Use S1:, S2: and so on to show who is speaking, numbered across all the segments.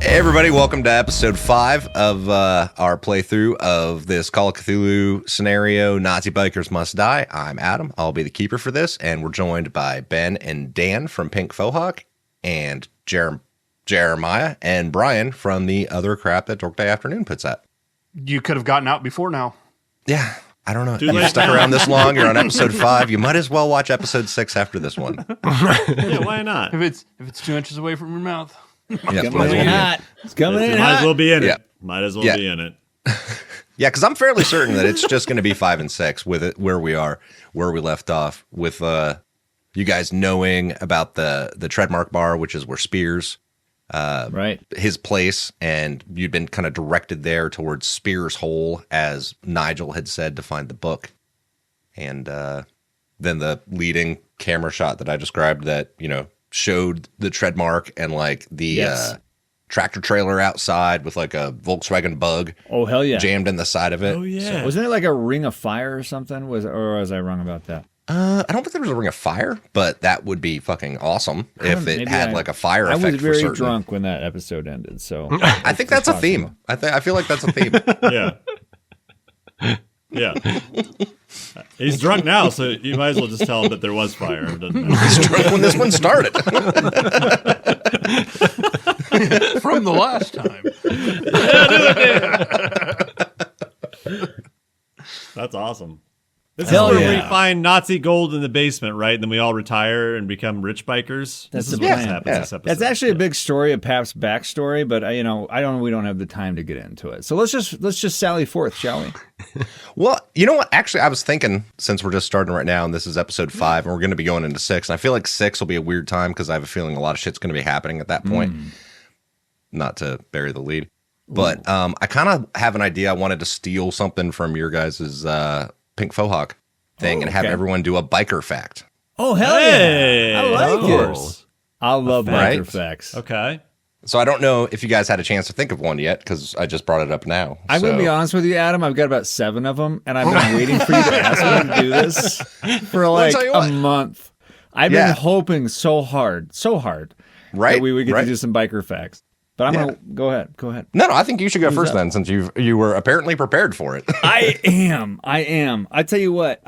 S1: Hey everybody, welcome to episode 5 of our playthrough of this Call of Cthulhu scenario, Nazi Bikers Must Die. I'm Adam, I'll be the keeper for this, and we're joined by Ben and Dan from Pink Fohawk, and Jeremiah and Brian from the other crap that Dork Day Afternoon puts out.
S2: You could have gotten out before now.
S1: Yeah, I don't know. You've stuck around this long, you're on episode 5, you might as well watch episode 6 after this one.
S3: Yeah, why not?
S2: If it's 2 inches away from your mouth.
S1: Yeah,
S4: coming in hot. It's coming in hot.
S3: Might as well be in it.
S1: Yeah.
S3: Might as well be in it.
S1: Yeah, because I'm fairly certain that it's just going to be 5 and 6 with it where we left off with you guys knowing about the Treadmark Bar, which is where Spears,
S4: right,
S1: his place, and you'd been kind of directed there towards Spears' hole, as Nigel had said to find the book, and then the leading camera shot that I described that showed the Treadmark and like the tractor trailer outside with like a Volkswagen Bug.
S4: Oh hell yeah!
S1: Jammed in the side of it.
S3: Oh yeah!
S4: So, wasn't it like a ring of fire or something? Or was I wrong about that?
S1: I don't think there was a ring of fire, but that would be fucking awesome if it had like a fire effect.
S4: I was very
S1: for certain.
S4: drunk when that episode ended, so
S1: I think that's a theme. I feel like that's a theme.
S3: Yeah. He's drunk now, so you might as well just tell him that there was fire. It doesn't matter.
S1: He's drunk when this one started.
S2: From the last time.
S3: That's awesome. This is where we find Nazi gold in the basement, right? And then we all retire and become rich bikers.
S4: That's
S3: this is
S4: the
S3: what
S4: plan.
S3: happens this episode.
S4: That's actually a big story of Pap's backstory, but we don't have the time to get into it. So let's just sally forth, shall we?
S1: Well, you know what? Actually, I was thinking, since we're just starting right now, and this is episode 5, and we're going to be going into 6, and I feel like 6 will be a weird time because I have a feeling a lot of shit's going to be happening at that point. Not to bury the lead, but I kind of have an idea. I wanted to steal something from your guys' Pink Fohawk thing and have everyone do a biker fact.
S4: Oh hell yeah! I like
S3: it.
S4: I love biker
S1: Right?
S4: facts.
S3: Okay.
S1: So I don't know if you guys had a chance to think of one yet, because I just brought it up now.
S4: I'm going to be honest with you, Adam. I've got about 7 of them, and I've been waiting for you to ask me to do this for like a month. I've been hoping so hard, that we would get to do some biker facts. But I'm going to go ahead. No,
S1: I think you should go first then, since you were apparently prepared for it.
S4: I am. I tell you what.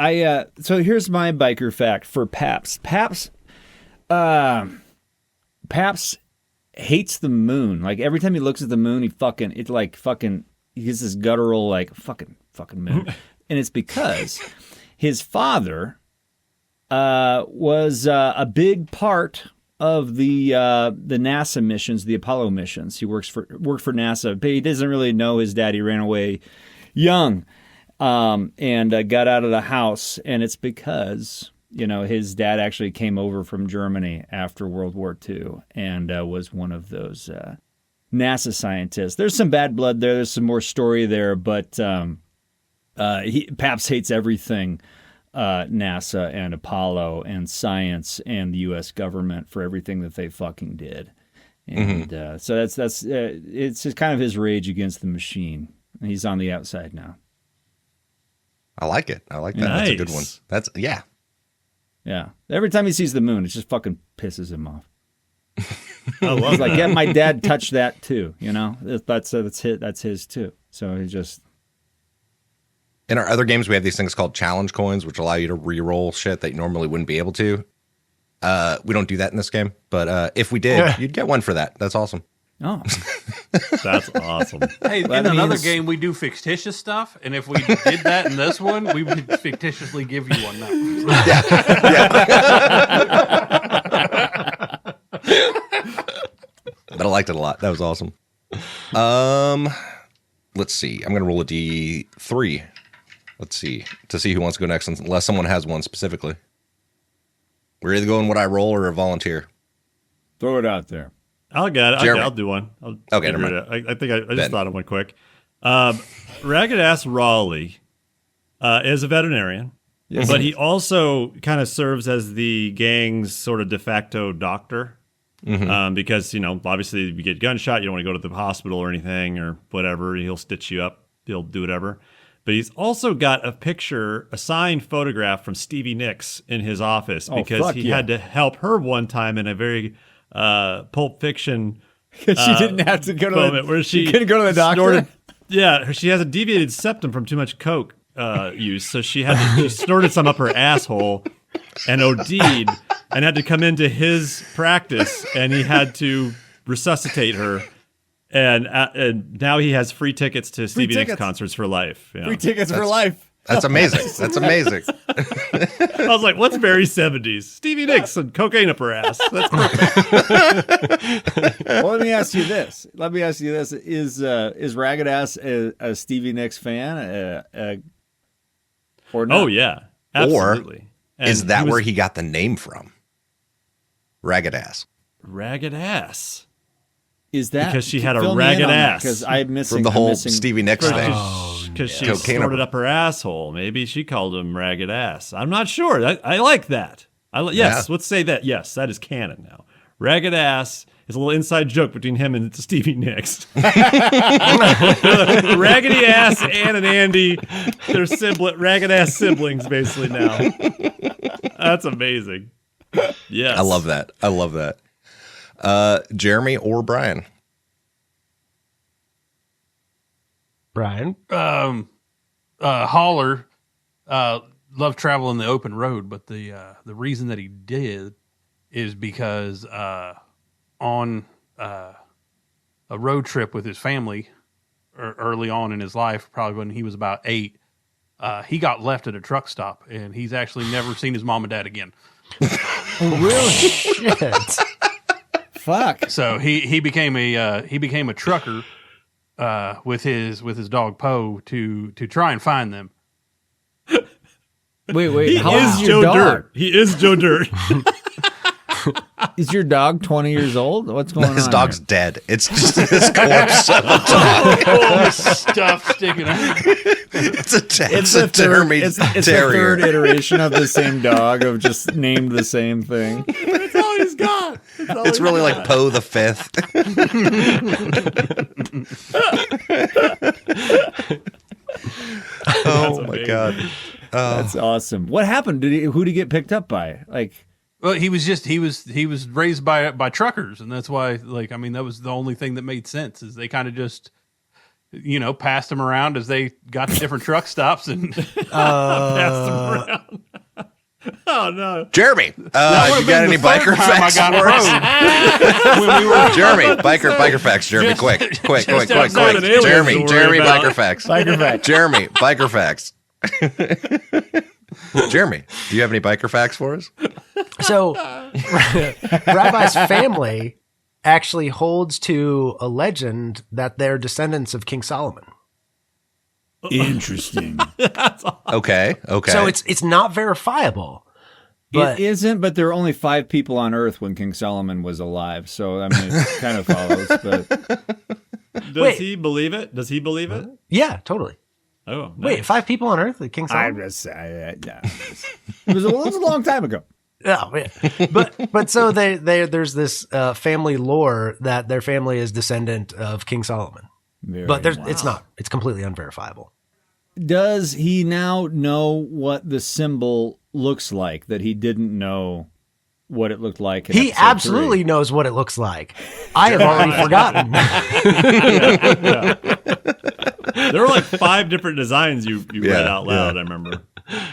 S4: So here's my biker fact for Paps. Paps hates the moon. Like every time he looks at the moon, he gets this guttural like fucking moon, and it's because his father was a big part of the NASA missions, the Apollo missions. He worked for NASA, but he doesn't really know his dad. He ran away young and got out of the house, and it's because his dad actually came over from Germany after World War II and was one of those NASA scientists. There's some bad blood there. There's some more story there, but Paps hates everything NASA and Apollo and science and the U.S. government for everything that they fucking did. And so that's it's just kind of his rage against the machine. He's on the outside now.
S1: I like it. I like that.
S3: Nice.
S1: That's a good one. That's
S4: Yeah. Every time he sees the moon, it just fucking pisses him off.
S3: I love
S4: He's like, yeah, my dad touched that too. That's his too. So he just.
S1: In our other games, we have these things called challenge coins, which allow you to re-roll shit that you normally wouldn't be able to. We don't do that in this game, but if we did, you'd get one for that. That's awesome.
S4: Oh,
S3: that's awesome.
S2: Hey, in another game, we do fictitious stuff, and if we did that in this one, we would fictitiously give you one now.
S1: But I liked it a lot. That was awesome. Let's see. I'm going to roll a D3. Let's see. To see who wants to go next, unless someone has one specifically. We're either going what I roll or a volunteer.
S4: Throw it out there.
S3: I'll get it.
S1: Jeremy.
S3: I'll do one.
S1: Okay, never mind.
S3: I think I just thought of one quick. Ragged Ass Raleigh is a veterinarian, but he also kind of serves as the gang's sort of de facto doctor. Because, obviously if you get gunshot, you don't want to go to the hospital or anything or whatever. He'll stitch you up. He'll do whatever. But he's also got a signed photograph from Stevie Nicks in his office because he had to help her one time in a very Pulp Fiction
S4: she didn't have to go to
S3: moment where she
S4: couldn't go to the doctor.
S3: She has a deviated septum from too much coke use, so she snorted some up her asshole and OD'd and had to come into his practice, and he had to resuscitate her. And now he has free tickets to Stevie Nicks concerts for life.
S4: Free tickets for life.
S1: That's amazing. That's amazing.
S3: I was like, what's very 70s? Stevie Nicks and cocaine up her ass. That's perfect.
S4: Well, let me ask you this. Is Ragged Ass a Stevie Nicks fan? Or not?
S3: Oh, yeah. Absolutely.
S1: Or is that where he got the name from? Ragged Ass.
S3: Ragged Ass.
S4: Is that
S3: because she had a ragged ass?
S4: Because I'm missing
S1: from the whole Stevie Nicks thing.
S3: Because she snorted up her asshole. Maybe she called him Ragged Ass. I'm not sure. I like that. Yes, let's say that. Yes, that is canon now. Ragged Ass is a little inside joke between him and Stevie Nicks. Raggedy Ass, Ann and Andy, they're ragged ass siblings basically now. That's amazing. Yes.
S1: I love that. Jeremy or Brian?
S5: Brian?
S2: Holler loved traveling the open road, but the reason that he did is because on a road trip with his family early on in his life, probably when he was about 8, he got left at a truck stop, and he's actually never seen his mom and dad again.
S5: Oh, really? Shit.
S2: Fuck. So he became a trucker with his dog Poe to try and find them.
S4: Wait.
S3: He is Joe Dirt. He is Joe Dirt.
S4: Is your dog 20 years old? What's going on?
S1: His dog's
S4: here?
S1: dead. It's just his corpse. Of a dog.
S2: Stuff sticking out.
S1: It's a taxidermy
S4: It's the
S1: terrier.
S4: third iteration of the same dog of just named the same thing.
S3: That's all he's got.
S1: It's really like Poe the Fifth. Oh my god,
S4: that's awesome. What happened? Who did he get picked up by?
S2: Well, he was raised by truckers, and that's why, that was the only thing that made sense, is they kind of just, passed him around as they got to different truck stops and passed him around.
S3: Oh no,
S1: Jeremy! You got any biker facts
S2: I got
S1: for us?
S2: when we were
S1: Jeremy, biker facts. Jeremy, quick! Jeremy, biker facts. Jeremy, biker facts. Jeremy, do you have any biker facts for us?
S5: So, Rabbi's family actually holds to a legend that they're descendants of King Solomon.
S4: Interesting.
S1: Okay.
S5: So it's not verifiable. But
S4: it isn't, but there were only 5 people on Earth when King Solomon was alive. So, I mean, it kind of follows. But
S3: Does he believe it?
S5: Yeah, totally.
S3: Oh, nice.
S5: Wait, 5 people on Earth? King Solomon?
S4: it was a long time ago.
S5: Oh, yeah. But so there's this family lore that their family is descendant of King Solomon. It's not. It's completely unverifiable.
S4: Does he now know what the symbol looks like that he didn't know what it looked like?
S5: He absolutely knows what it looks like. I have already forgotten.
S3: There were like 5 different designs you read out loud, I remember.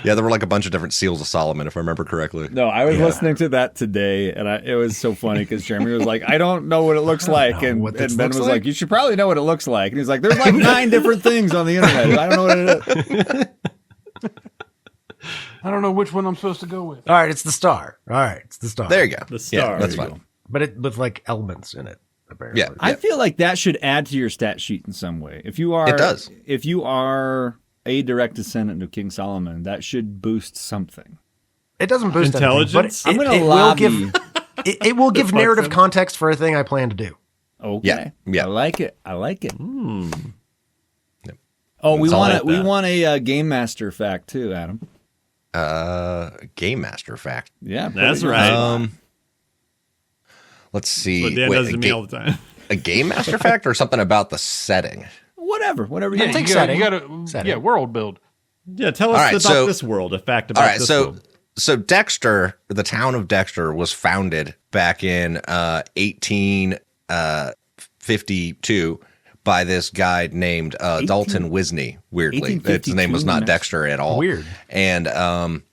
S1: Yeah, there were like a bunch of different seals of Solomon, if I remember correctly.
S4: No, I was listening to that today, and it was so funny because Jeremy was like, I don't know what it looks like. And Ben was like, you should probably know what it looks like. And he's like, there's like 9 different things on the internet. I don't know what it is.
S2: I don't know which one I'm supposed to go with.
S5: All right, it's the star.
S1: There you go.
S3: The star.
S1: Yeah, that's fine.
S5: But it with like elements in it, apparently.
S1: Yeah.
S4: I feel like that should add to your stat sheet in some way. If you are,
S1: It does.
S4: If you are a direct descendant of King Solomon, that should boost something.
S5: It doesn't boost
S3: intelligence.
S5: anything, but
S4: I'm going to lobby.
S5: it will give narrative context for a thing I plan to do.
S4: Okay.
S1: Yeah.
S4: I like it. Yep. Oh,
S1: That's all like
S4: we
S1: that.
S4: want a game master fact too, Adam.
S1: Game master fact.
S4: Yeah, put
S3: That's
S4: it in.
S3: right.
S1: Let's see.
S3: What Dan
S1: Wait,
S3: does to me all the time.
S1: a game master fact or something about the setting?
S4: Whatever you
S2: Yeah,
S4: want.
S5: think
S2: you
S5: setting.
S2: gotta
S5: Setting.
S2: world build.
S3: Yeah, tell us
S1: All right,
S3: about
S1: so-
S3: this world. A fact about
S1: All right,
S3: this
S1: so
S3: world.
S1: so Dexter, the town of Dexter, was founded back in 1852 by this guy named Dalton Wisney. Weirdly, his name was not
S4: 1852?
S1: Dexter at all.
S5: Weird.
S1: And
S3: Dalton.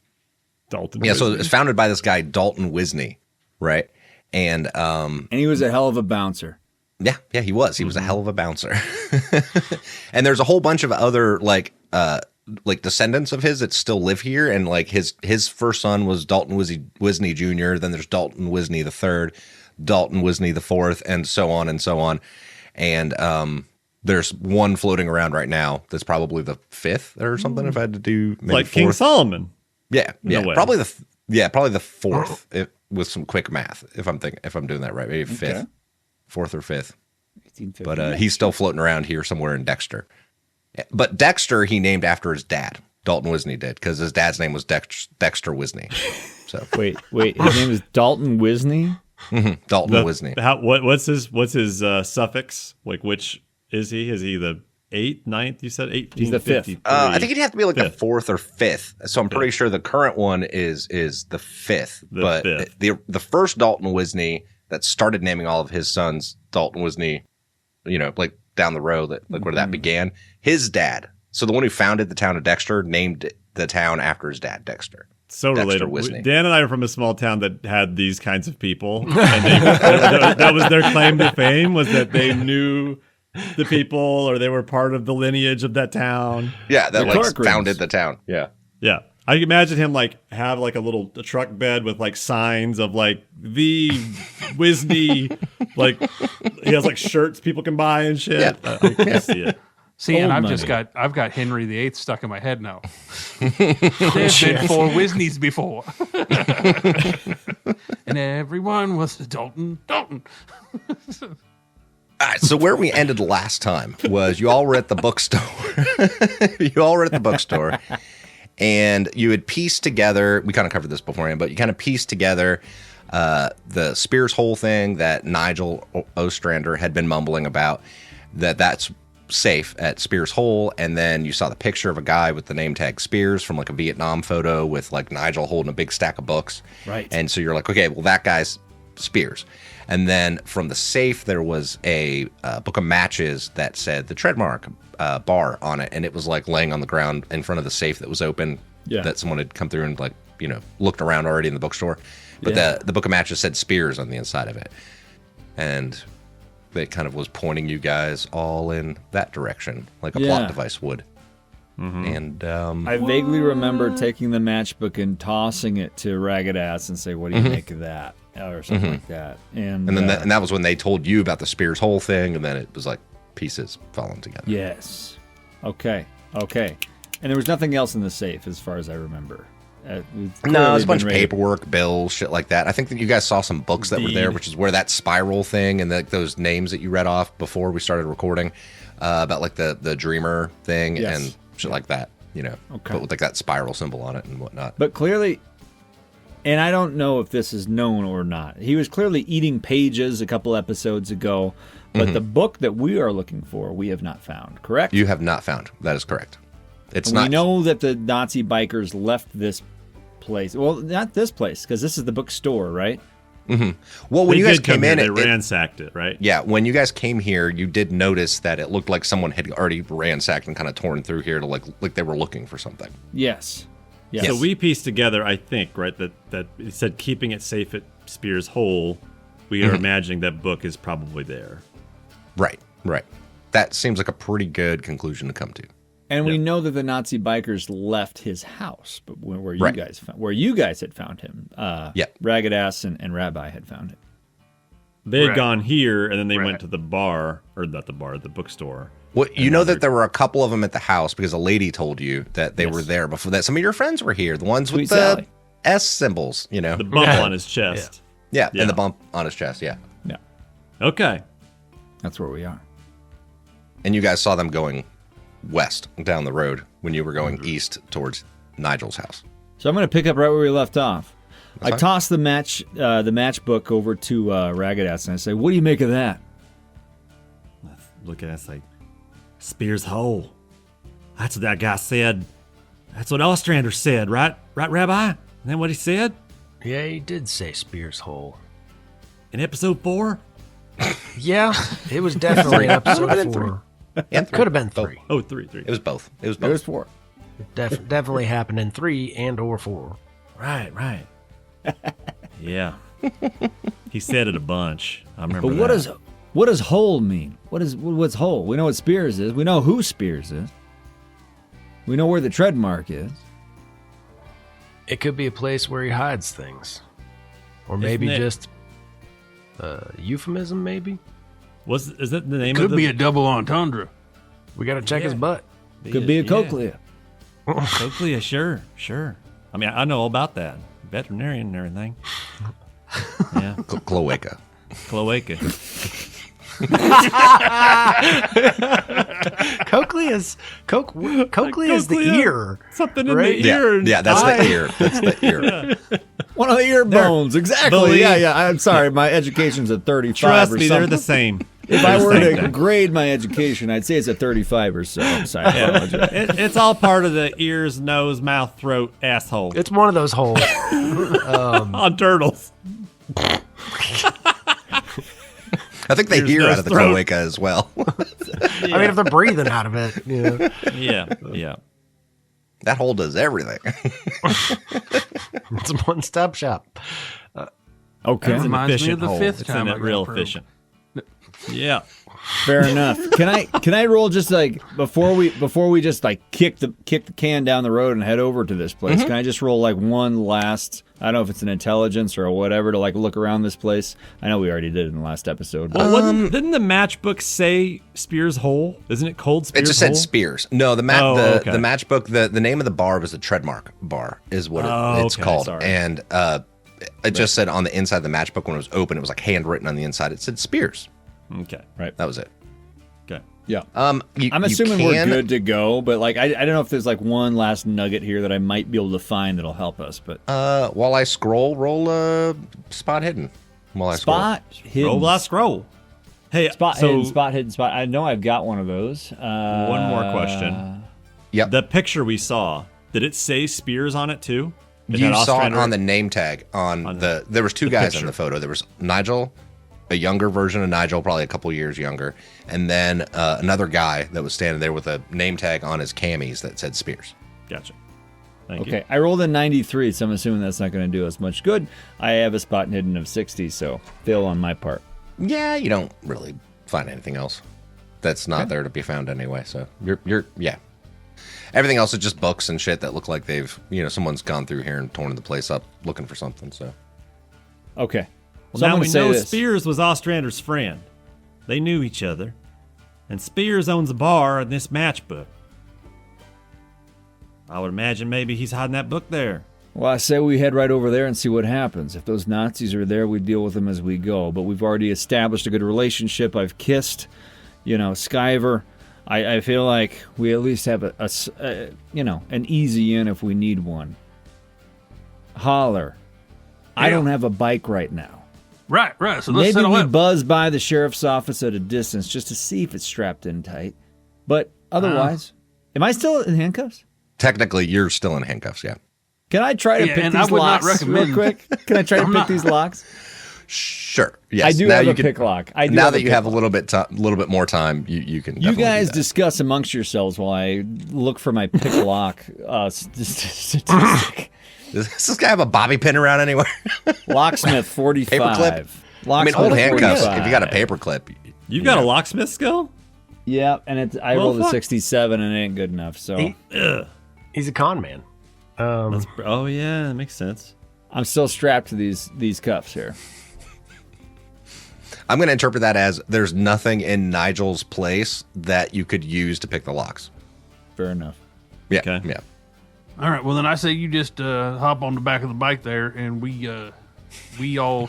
S1: yeah, so
S3: Wisney.
S1: it was founded by this guy Dalton Wisney, right? And
S4: And he was a hell of a bouncer.
S1: yeah, he was. He was a hell of a bouncer. And there's a whole bunch of other like descendants of his that still live here. And like his first son was Dalton Wisney Jr. Then there's Dalton Wisney the third, Dalton Wisney the fourth, and so on and so on. And there's one floating around right now that's probably the fifth or something. If I had to do maybe
S3: like
S1: fourth.
S3: King Solomon.
S1: Yeah,
S3: No way.
S1: probably the fourth with some quick math. If I'm doing that right, maybe fifth,
S4: Okay.
S1: fourth or fifth.
S4: 1850.
S1: But he's still floating around here somewhere in Dexter. But Dexter, he named after his dad. Dalton Wisney did because his dad's name was Dexter Wisney. So
S4: Wait, his name is Dalton Wisney?
S1: Dalton Wisney.
S3: What's his suffix? Like, which is he? Is he the 8th, 9th? You said 1853.
S4: He's the fifth.
S1: I think he'd have to be like the
S3: Fifth.
S1: fourth or fifth. So I'm pretty sure the current one is the fifth.
S3: The
S1: but
S3: fifth.
S1: the first Dalton Wisney that started naming all of his sons Dalton Wisney, like down the road, where that began, his dad. So the one who founded the town of Dexter named the town after his dad, Dexter.
S3: So
S1: Dexter
S3: relatable.
S1: Wisney.
S3: Dan and I are from a small town that had these kinds of people, and that was their claim to fame, was that they knew the people or they were part of the lineage of that town.
S1: Yeah, that
S4: Corcoran's.
S1: founded the town. Yeah.
S3: Yeah. I can imagine him have a truck bed with signs of the Wisney, he has shirts people can buy and shit.
S1: Yeah.
S3: I can see it.
S2: See, and
S4: Old
S2: I've got Henry VIII stuck in my head now. There's been 4 Wisneys before, and everyone was Dalton.
S1: All right, so where we ended last time was you all were at the bookstore. And you had pieced together, we kind of covered this beforehand, but you kind of pieced together the Spears Hole thing that Nigel Ostrander had been mumbling about, that's safe at Spears Hole. And then you saw the picture of a guy with the name tag Spears from a Vietnam photo with Nigel holding a big stack of books.
S4: Right.
S1: And so you're like, okay, well, that guy's Spears. And then from the safe, there was a book of matches that said the Trademark bar on it. And it was laying on the ground in front of the safe that was open, that someone had come through and looked around already in the bookstore. But the book of matches said Spears on the inside of it. And it kind of was pointing you guys all in that direction, like a plot device would. And
S4: I vaguely remember taking the matchbook and tossing it to Ragged Ass and say, "What do you make of that?" or something like that. And
S1: then that was when they told you about the Spears Hole thing, and then it was pieces falling together.
S4: yes, okay. And there was nothing else in the safe, as far as I remember.
S1: No, there's a bunch of paperwork, bills, shit like that. I think that you guys saw some books that were there, which is where that spiral thing and those names that you read off before we started recording about the dreamer thing and shit like that, but with that spiral symbol on it and whatnot.
S4: But clearly, and I don't know if this is known or not, he was clearly eating pages a couple episodes ago, but the book that we are looking for, we have not found, correct?
S1: You have not found. That is correct. It's
S4: We
S1: not.
S4: know that the Nazi bikers left this place. Well, not this place, because this is the bookstore, right?
S1: Well, when
S3: They
S1: you guys
S3: did come
S1: came
S3: here,
S1: in,
S3: they
S1: it,
S3: ransacked it, right?
S1: yeah, when you guys came here, you did notice that it looked like someone had already ransacked and kind of torn through here to like they were looking for something.
S4: Yes.
S3: So we pieced together, I think, right, that it said keeping it safe at Spears Hole. We are imagining that book is probably there.
S1: Right. That seems like a pretty good conclusion to come to.
S4: And we know that the Nazi bikers left his house, but where you
S1: Right.
S4: guys had found him,
S1: Yeah.
S4: Ragged Ass and Rabbi had found him.
S3: They had
S2: Right.
S3: gone here, and then they
S2: Right.
S3: went to the bar, or not the bar, the bookstore.
S1: Well, you
S3: And
S1: know
S3: now
S1: that there were a couple of them at the house because a lady told you that they
S3: Yes.
S1: were there before that. Some of your friends were here, the ones
S4: Sweet
S1: with the
S4: Sally.
S1: S symbols, you know.
S3: The bump on his chest.
S1: yeah,
S3: Yeah.
S1: and the bump on his chest, yeah.
S4: Yeah,
S3: Okay.
S4: that's where we are.
S1: And you guys saw them going west down the road when you were going east towards Nigel's house.
S4: So I'm going to pick up right where we left off. I
S1: fine.
S4: toss the matchbook over to Ragged Ass and I say, "What do you make of that?"
S3: Look at it, it's like, Spear's hole. That's what that guy said. That's what Ostrander said, right? Right, Rabbi? Isn't that what he said
S5: Yeah, he did say Spear's hole.
S3: in episode 4?
S5: Yeah, it was definitely in episode 4.
S1: And
S5: Could have been 3.
S3: Oh, 3.
S1: It was both. It was
S4: It was
S1: both.
S4: 4.
S5: Definitely happened in 3 and or 4.
S3: Right. Yeah. He said it a bunch. I remember
S4: But
S3: that.
S4: what does hole mean? What's hole? We know what Spears is. We know who Spears is. We know where the tread mark is.
S5: It could be a place where he hides things. Or maybe
S3: Isn't it-
S5: just euphemism, maybe?
S3: Is that the name of
S2: Could
S3: the...
S2: be a double entendre.
S5: We got to check his butt.
S4: Could be a cochlea.
S3: Cochlea, sure. I mean, I know all about that. Veterinarian and everything. Yeah.
S1: Cloaca.
S3: Cloaca.
S5: Cochlea is the ear.
S3: Something in
S5: Right?
S3: the ear. and
S1: Yeah, that's
S3: eye.
S1: the ear. That's the ear.
S4: One of the ear bones. Exactly.
S3: Believe-
S4: Yeah. I'm sorry. My education's at 35
S3: Trust
S4: or
S3: me,
S4: something.
S3: they're the same.
S4: If I
S3: They're the
S4: were
S3: same
S4: to
S3: thing.
S4: grade my education, I'd say it's a 35 or so. I'm sorry. I apologize.
S3: It's all part of the ears, nose, mouth, throat, asshole.
S5: It's one of those holes.
S3: on turtles.
S1: I think they
S3: Ears,
S1: hear
S3: nose,
S1: out of the
S3: throat.
S1: cloaca as well.
S5: I mean, if they're breathing out of it, you know.
S3: Yeah.
S1: That hole does everything.
S5: It's a one-stop shop.
S4: Okay.
S3: It's an
S2: Reminds me
S3: efficient
S2: of the
S3: hole.
S2: fifth
S3: It's
S2: time I got
S3: real
S2: probed.
S3: efficient. Yeah.
S4: Fair enough. Can I roll just like before we just like kick the can down the road and head over to this place? Can I just roll like one last? I don't know if it's an intelligence or whatever to like look around this place. I know we already did it in the last episode. But
S3: Didn't the matchbook say Spear's Hole? Isn't it Cold
S1: It
S3: Spear's
S1: just
S3: Hole?
S1: said Spears. No, the
S3: Oh, okay.
S1: the matchbook. The name of the bar was the Treadmark Bar, is what it's
S3: okay,
S1: called.
S3: sorry.
S1: And it just said on the inside of the matchbook when it was open, it was like handwritten on the inside. It said Spears.
S3: Okay.
S1: That was it.
S3: Okay.
S4: yeah.
S1: I'm
S4: I'm assuming we're good to go, but like I don't know if there's like one last nugget here that I might be able to find that'll help us. But
S1: While I scroll, roll a spot hidden. While I
S4: spot hidden,
S3: Roll last scroll. Hey,
S4: spot
S3: so
S4: hidden, spot hidden, spot. I know I've got one of those.
S3: one more question.
S1: Yep.
S3: The picture we saw, did it say Spears on it too? It
S1: You
S3: had
S1: saw it
S3: Ostrander?
S1: on the name tag on the. There was two guys in
S3: picture.
S1: the photo. There was Nigel, a younger version of Nigel, probably a couple years younger, and then another guy that was standing there with a name tag on his camis that said Spears.
S3: Gotcha. Thank you.
S4: Okay, I rolled a 93, so I'm assuming that's not going to do us much good. I have a spot hidden of 60, so fail on my part.
S1: Yeah, you don't really find anything else that's not there to be found anyway. So you're yeah. Everything else is just books and shit that look like someone's gone through here and torn the place up looking for something. So
S4: Okay.
S3: Well,
S4: So I'm
S3: now
S4: gonna
S3: we
S4: say
S3: know
S4: this.
S3: Spears was Ostrander's friend. They knew each other. And Spears owns a bar in this matchbook. I would imagine maybe he's hiding that book there.
S4: Well, I say we head right over there and see what happens. If those Nazis are there, we deal with them as we go. But we've already established a good relationship. I've kissed, Skyver. I feel like we at least have an easy in if we need one. Holler. I don't have a bike right now.
S2: Right. So let's
S4: Maybe
S2: settle
S4: we
S2: up.
S4: buzz by the sheriff's office at a distance just to see if it's strapped in tight. But otherwise, am I still in handcuffs?
S1: technically, you're still in handcuffs. Yeah.
S4: Can I try to pick
S2: and I
S4: these
S2: would not
S4: locks real
S2: recommend-
S4: quick? Can I try to pick these locks?
S1: Sure. Yes.
S4: I do
S1: Now
S4: have
S1: you
S4: a
S1: can-
S4: pick lock. I do
S1: Now
S4: have
S1: that
S4: a
S1: you
S4: pick
S1: have a
S4: lock.
S1: little bit more time, you can.
S4: You
S1: definitely
S4: guys
S1: do that.
S4: discuss amongst yourselves while I look for my pick lock statistic.
S1: Does this guy have a bobby pin around anywhere?
S4: Locksmith 45.
S1: Paperclip? I
S4: Locksmith
S1: mean, old handcuffs.
S4: 45.
S1: If you got a paper clip,
S3: You've got a locksmith skill?
S4: Yeah, and I
S3: Well,
S4: rolled a
S3: fuck.
S4: 67 and it ain't good enough. So
S5: He's a con man.
S3: Oh, yeah, that makes sense.
S4: I'm still strapped to these cuffs here.
S1: I'm going to interpret that as there's nothing in Nigel's place that you could use to pick the locks.
S4: Fair enough.
S1: Yeah.
S3: Okay.
S1: Yeah.
S2: All right. Well, then I say you just hop on the back of the bike there, and we all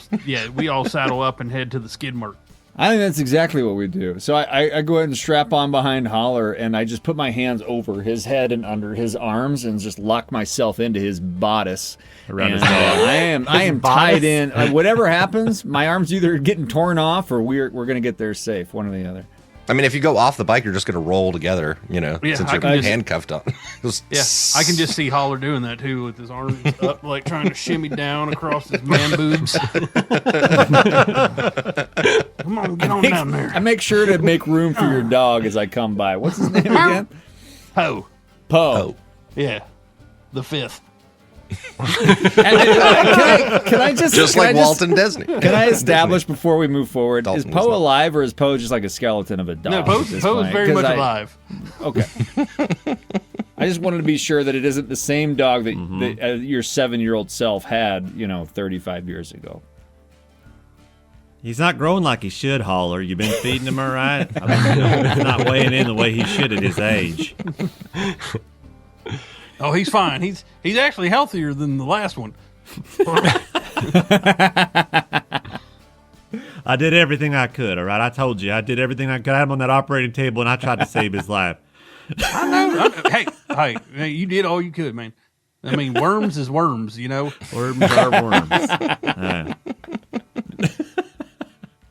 S2: saddle up and head to the skid mark.
S4: I think that's exactly what we do. So I go ahead and strap on behind Holler, and I just put my hands over his head and under his arms and just lock myself into his bodice.
S3: Around his
S4: And,
S3: dog.
S4: I am tied in. Whatever happens, my arm's either getting torn off or we're going to get there safe, one or the other.
S1: I mean, if you go off the bike, you're just going to roll together,
S2: Yeah,
S1: since
S2: I
S1: you're
S2: can just-
S1: handcuffed on. Just-
S2: Yeah, I can just see Holler doing that too, with his arms up, like trying to shimmy down across his man boobs. Come on, get on down there.
S4: I make sure to make room for your dog as I come by. What's his name again?
S2: Poe.
S4: Poe.
S2: Yeah, the fifth.
S4: Can I
S1: Just like Walt and Disney.
S4: Can I establish before we move forward,
S1: Dalton
S4: is
S1: was
S4: Poe
S1: not.
S4: alive or is Poe just like a skeleton of a dog?
S2: No, Poe
S4: at this
S2: is
S4: point?
S2: very
S4: 'Cause
S2: much alive.
S4: Okay. I just wanted to be sure that it isn't the same dog that, your 7-year-old self had, 35 years ago.
S3: He's not growing like he should, Holler. You've been feeding him all right? I mean, he's not weighing in the way he should at his age.
S2: Oh, he's fine. He's actually healthier than the last one.
S3: I did everything I could, all right? I told you. I did everything I could. I had him on that operating table, and I tried to save his life.
S2: I know. Hey, you did all you could, man. I mean, worms is worms,
S3: Worms are worms.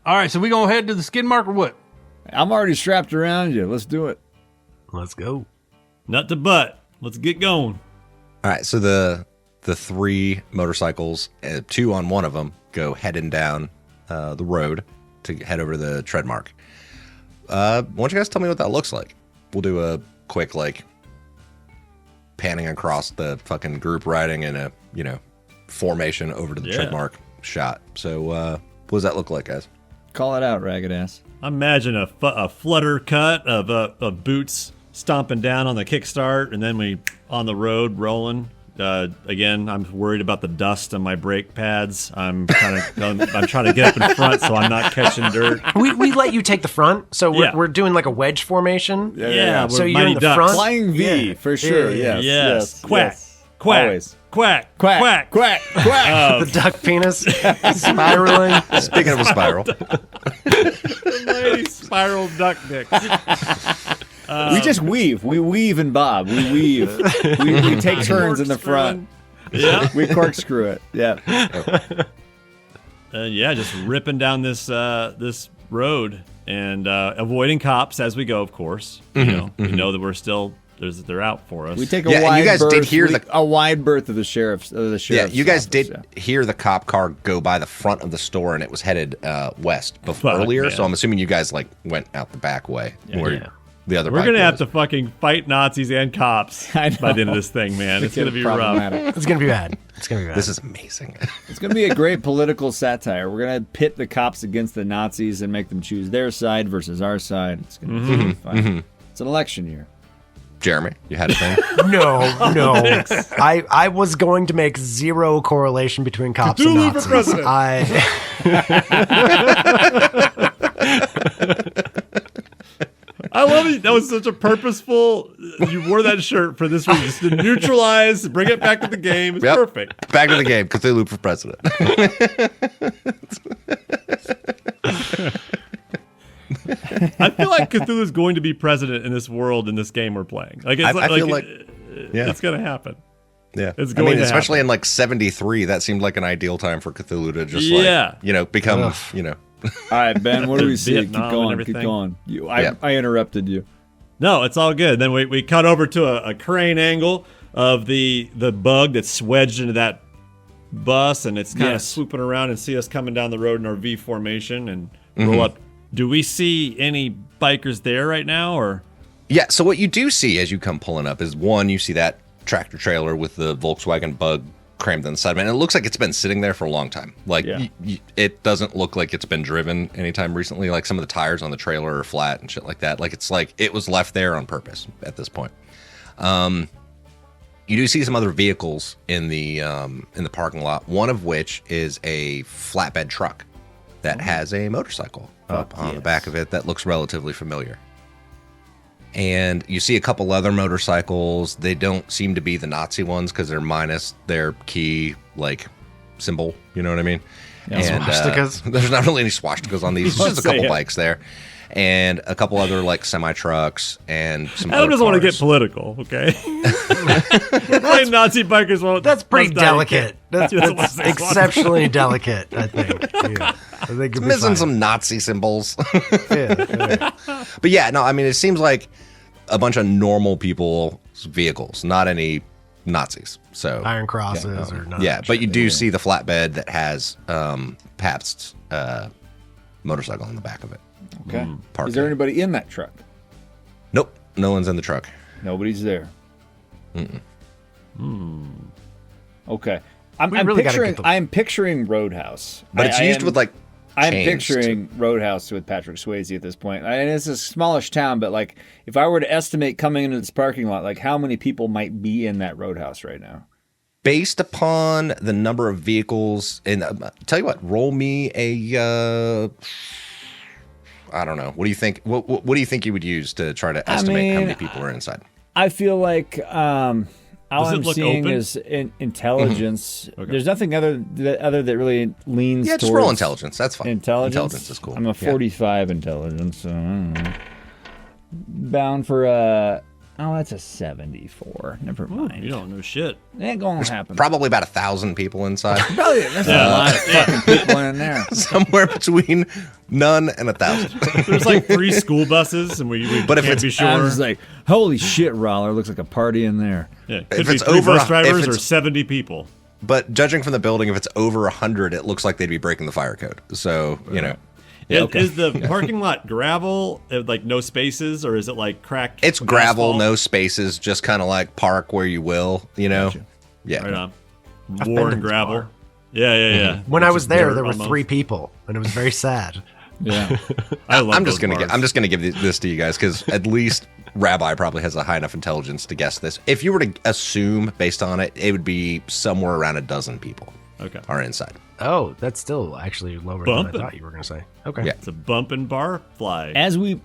S2: All right, so we gonna head to the skid mark or what?
S4: I'm already strapped around you. Let's do it.
S5: Let's go.
S3: Nut to butt. Let's get going.
S1: All right, so the 3 motorcycles, 2 on one of them, go heading down the road to head over to the tread mark. Why don't you guys tell me what that looks like? We'll do a quick panning across the fucking group riding in a formation over to the tread mark shot. So what does that look like, guys?
S4: Call it out, ragged ass.
S3: Imagine a flutter cut of boots stomping down on the kickstart, and then we on the road rolling. Again, I'm worried about the dust on my brake pads. I'm trying to get up in front so I'm not catching dirt.
S5: We let you take the front, so
S3: Yeah.
S5: we're doing like a wedge formation.
S3: Yeah,
S5: So
S3: we're
S5: you're in
S3: Mighty
S5: the
S3: Ducks.
S5: front.
S4: Flying V,
S5: Yeah.
S4: for sure.
S5: Yeah.
S4: Yes.
S3: Quack,
S4: yes.
S3: quack,
S4: Always.
S3: quack,
S4: Quack,
S3: quack,
S4: quack, quack.
S5: The duck penis spiraling.
S1: Speaking of a spiral,
S3: Lady spiral duck dicks.
S4: We just weave. We weave and bob. We weave. we take turns in the front.
S3: Yeah.
S4: We corkscrew it. Yeah.
S3: Just ripping down this road and avoiding cops as we go. Of course, we know that we're still they're out for us.
S4: We take a
S1: Yeah, and
S4: wide
S1: you guys
S4: berth.
S1: did hear
S4: a wide berth of the sheriff's.
S1: yeah, you guys
S4: office,
S1: did hear the cop car go by the front of the store, and it was headed west before
S3: Fuck,
S1: earlier.
S3: man.
S1: So I'm assuming you guys went out the back way where the other.
S3: We're
S1: bike
S3: gonna have
S1: was.
S3: to fucking fight Nazis and cops
S4: I
S3: by the end
S4: know.
S3: of this thing, man. It's gonna be
S4: problematic.
S3: rough.
S5: It's gonna be bad. It's gonna be bad.
S1: This is amazing.
S4: It's going to be a great political satire. We're going to pit the cops against the Nazis and make them choose their side versus our side. It's going to be fun. It's an election year.
S1: Jeremy, you had a thing.
S5: no. I was going to make zero correlation between cops
S3: Cthulhu
S5: and
S3: for
S5: Nazis.
S3: president. I love it. That was such a purposeful. You wore that shirt for this reason, just to neutralize, bring it back to the game. It's
S1: Yep.
S3: perfect.
S1: Back to the game. Cthulhu for president.
S3: I feel like Cthulhu is going to be president in this world in this game we're playing. Like it's
S1: I feel like- yeah.
S3: it's gonna happen.
S1: Yeah,
S3: It's going to
S1: especially
S3: happen.
S1: in like '73, that seemed like an ideal time for Cthulhu to just become
S4: All right, Ben, what do we see?
S3: Vietnam and
S4: Keep going.
S3: everything.
S4: Keep going.
S1: Yeah.
S4: I interrupted you.
S3: No, it's all good. Then we cut over to a crane angle of the bug that's wedged into that bus, and it's kind of
S4: Yes.
S3: swooping around and see us coming down the road in our V formation and roll up. Do we see any bikers there right now, or?
S1: Yeah, so what you do see as you come pulling up is one, you see that tractor trailer with the Volkswagen Bug crammed on the side of it, and it looks like it's been sitting there for a long time. Like,
S4: Yeah.
S1: it doesn't look like it's been driven anytime recently. Like, some of the tires on the trailer are flat and shit like that. Like, it's like it was left there on purpose at this point. You do see some other vehicles in the parking lot, one of which is a flatbed truck. that has a motorcycle up on the back of it that looks relatively familiar. And you see a couple other motorcycles. They don't seem to be the Nazi ones because they're minus their key like symbol. You know what I mean?
S5: Yeah,
S1: and
S5: swastikas.
S1: There's not really any swastikas on these. It's just a couple bikes there, and a couple other like semi trucks and some.
S3: Adam
S1: other
S3: doesn't want to
S1: cars.
S3: get political, okay? We're playing Nazi bikers. Well,
S5: That's pretty delicate. That's
S3: That's
S5: exceptionally delicate, I think. Yeah. I think it'd be
S1: Missing
S5: fine.
S1: some Nazi symbols.
S5: Yeah.
S1: But yeah, no, I mean, it seems like a bunch of normal people's vehicles, not any Nazis. So
S5: Iron crosses or not.
S1: yeah, but you do see the flatbed that has Pabst's motorcycle on the back of it.
S4: Okay.
S1: Parked
S4: Is there
S1: there.
S4: anybody in that truck?
S1: Nope, no one's in the truck.
S4: Nobody's there. Okay. I'm
S5: really gotta
S4: picturing.
S5: get the-
S4: I'm picturing Roadhouse,
S1: But it's used with like
S4: I'm
S1: chains.
S4: picturing Roadhouse with Patrick Swayze at this point. And it's a smallish town, but like if I were to estimate coming into this parking lot, like how many people might be in that Roadhouse right now?
S1: Based upon the number of vehicles, and tell you what, roll me a. I don't know. What do you think? What do you think you would use to try to estimate how many people are inside?
S4: I feel like all
S3: Does it
S4: I'm
S3: look
S4: seeing
S3: open?
S4: is intelligence. There's nothing other that really leans
S1: Yeah, just
S4: towards
S1: roll intelligence. That's fine.
S4: Intelligence
S1: is cool.
S4: I'm a
S1: Yeah.
S4: 45 intelligence, so I don't know. Bound for a. Oh, that's a 74. Never mind.
S3: You don't know shit.
S4: Ain't gonna happen.
S1: Probably about 1,000 people inside.
S4: Probably that's a lot of fucking people in there.
S1: Somewhere between none and 1,000.
S3: There's like 3 school buses, and we
S1: But if
S3: can't
S1: it's-
S3: be sure.
S4: I was like, holy shit, Roller, looks like a party in there.
S3: Yeah, could
S1: If
S3: be
S1: it's
S3: 3
S1: over
S3: bus
S1: a-
S3: drivers
S1: if
S3: or
S1: it's-
S3: 70 people.
S1: But judging from the building, if it's over 100, it looks like they'd be breaking the fire code. So, you know.
S3: Is the parking lot gravel, like no spaces, or is it like cracked?
S1: It's gravel,
S3: asphalt?
S1: no spaces, just kind of like park where you will, you know? Yeah.
S3: Right on.
S5: I've been
S3: Worn
S5: to this
S3: gravel.
S5: bar.
S3: Yeah.
S5: When
S3: It's
S5: I was
S3: just
S5: there,
S3: dirt
S5: there were
S3: almost.
S5: 3 people, and it was very sad.
S4: Yeah.
S3: I love
S1: I'm
S3: those
S1: just gonna
S3: bars.
S1: give this to you guys because at least Rabbi probably has a high enough intelligence to guess this. If you were to assume based on it, it would be somewhere around a dozen people
S3: Okay.
S1: are inside.
S5: Oh, that's still actually lower than
S3: Bumpin'.
S5: I thought you were going to say. Okay.
S1: Yeah.
S3: It's a bump and bar fly.
S4: As we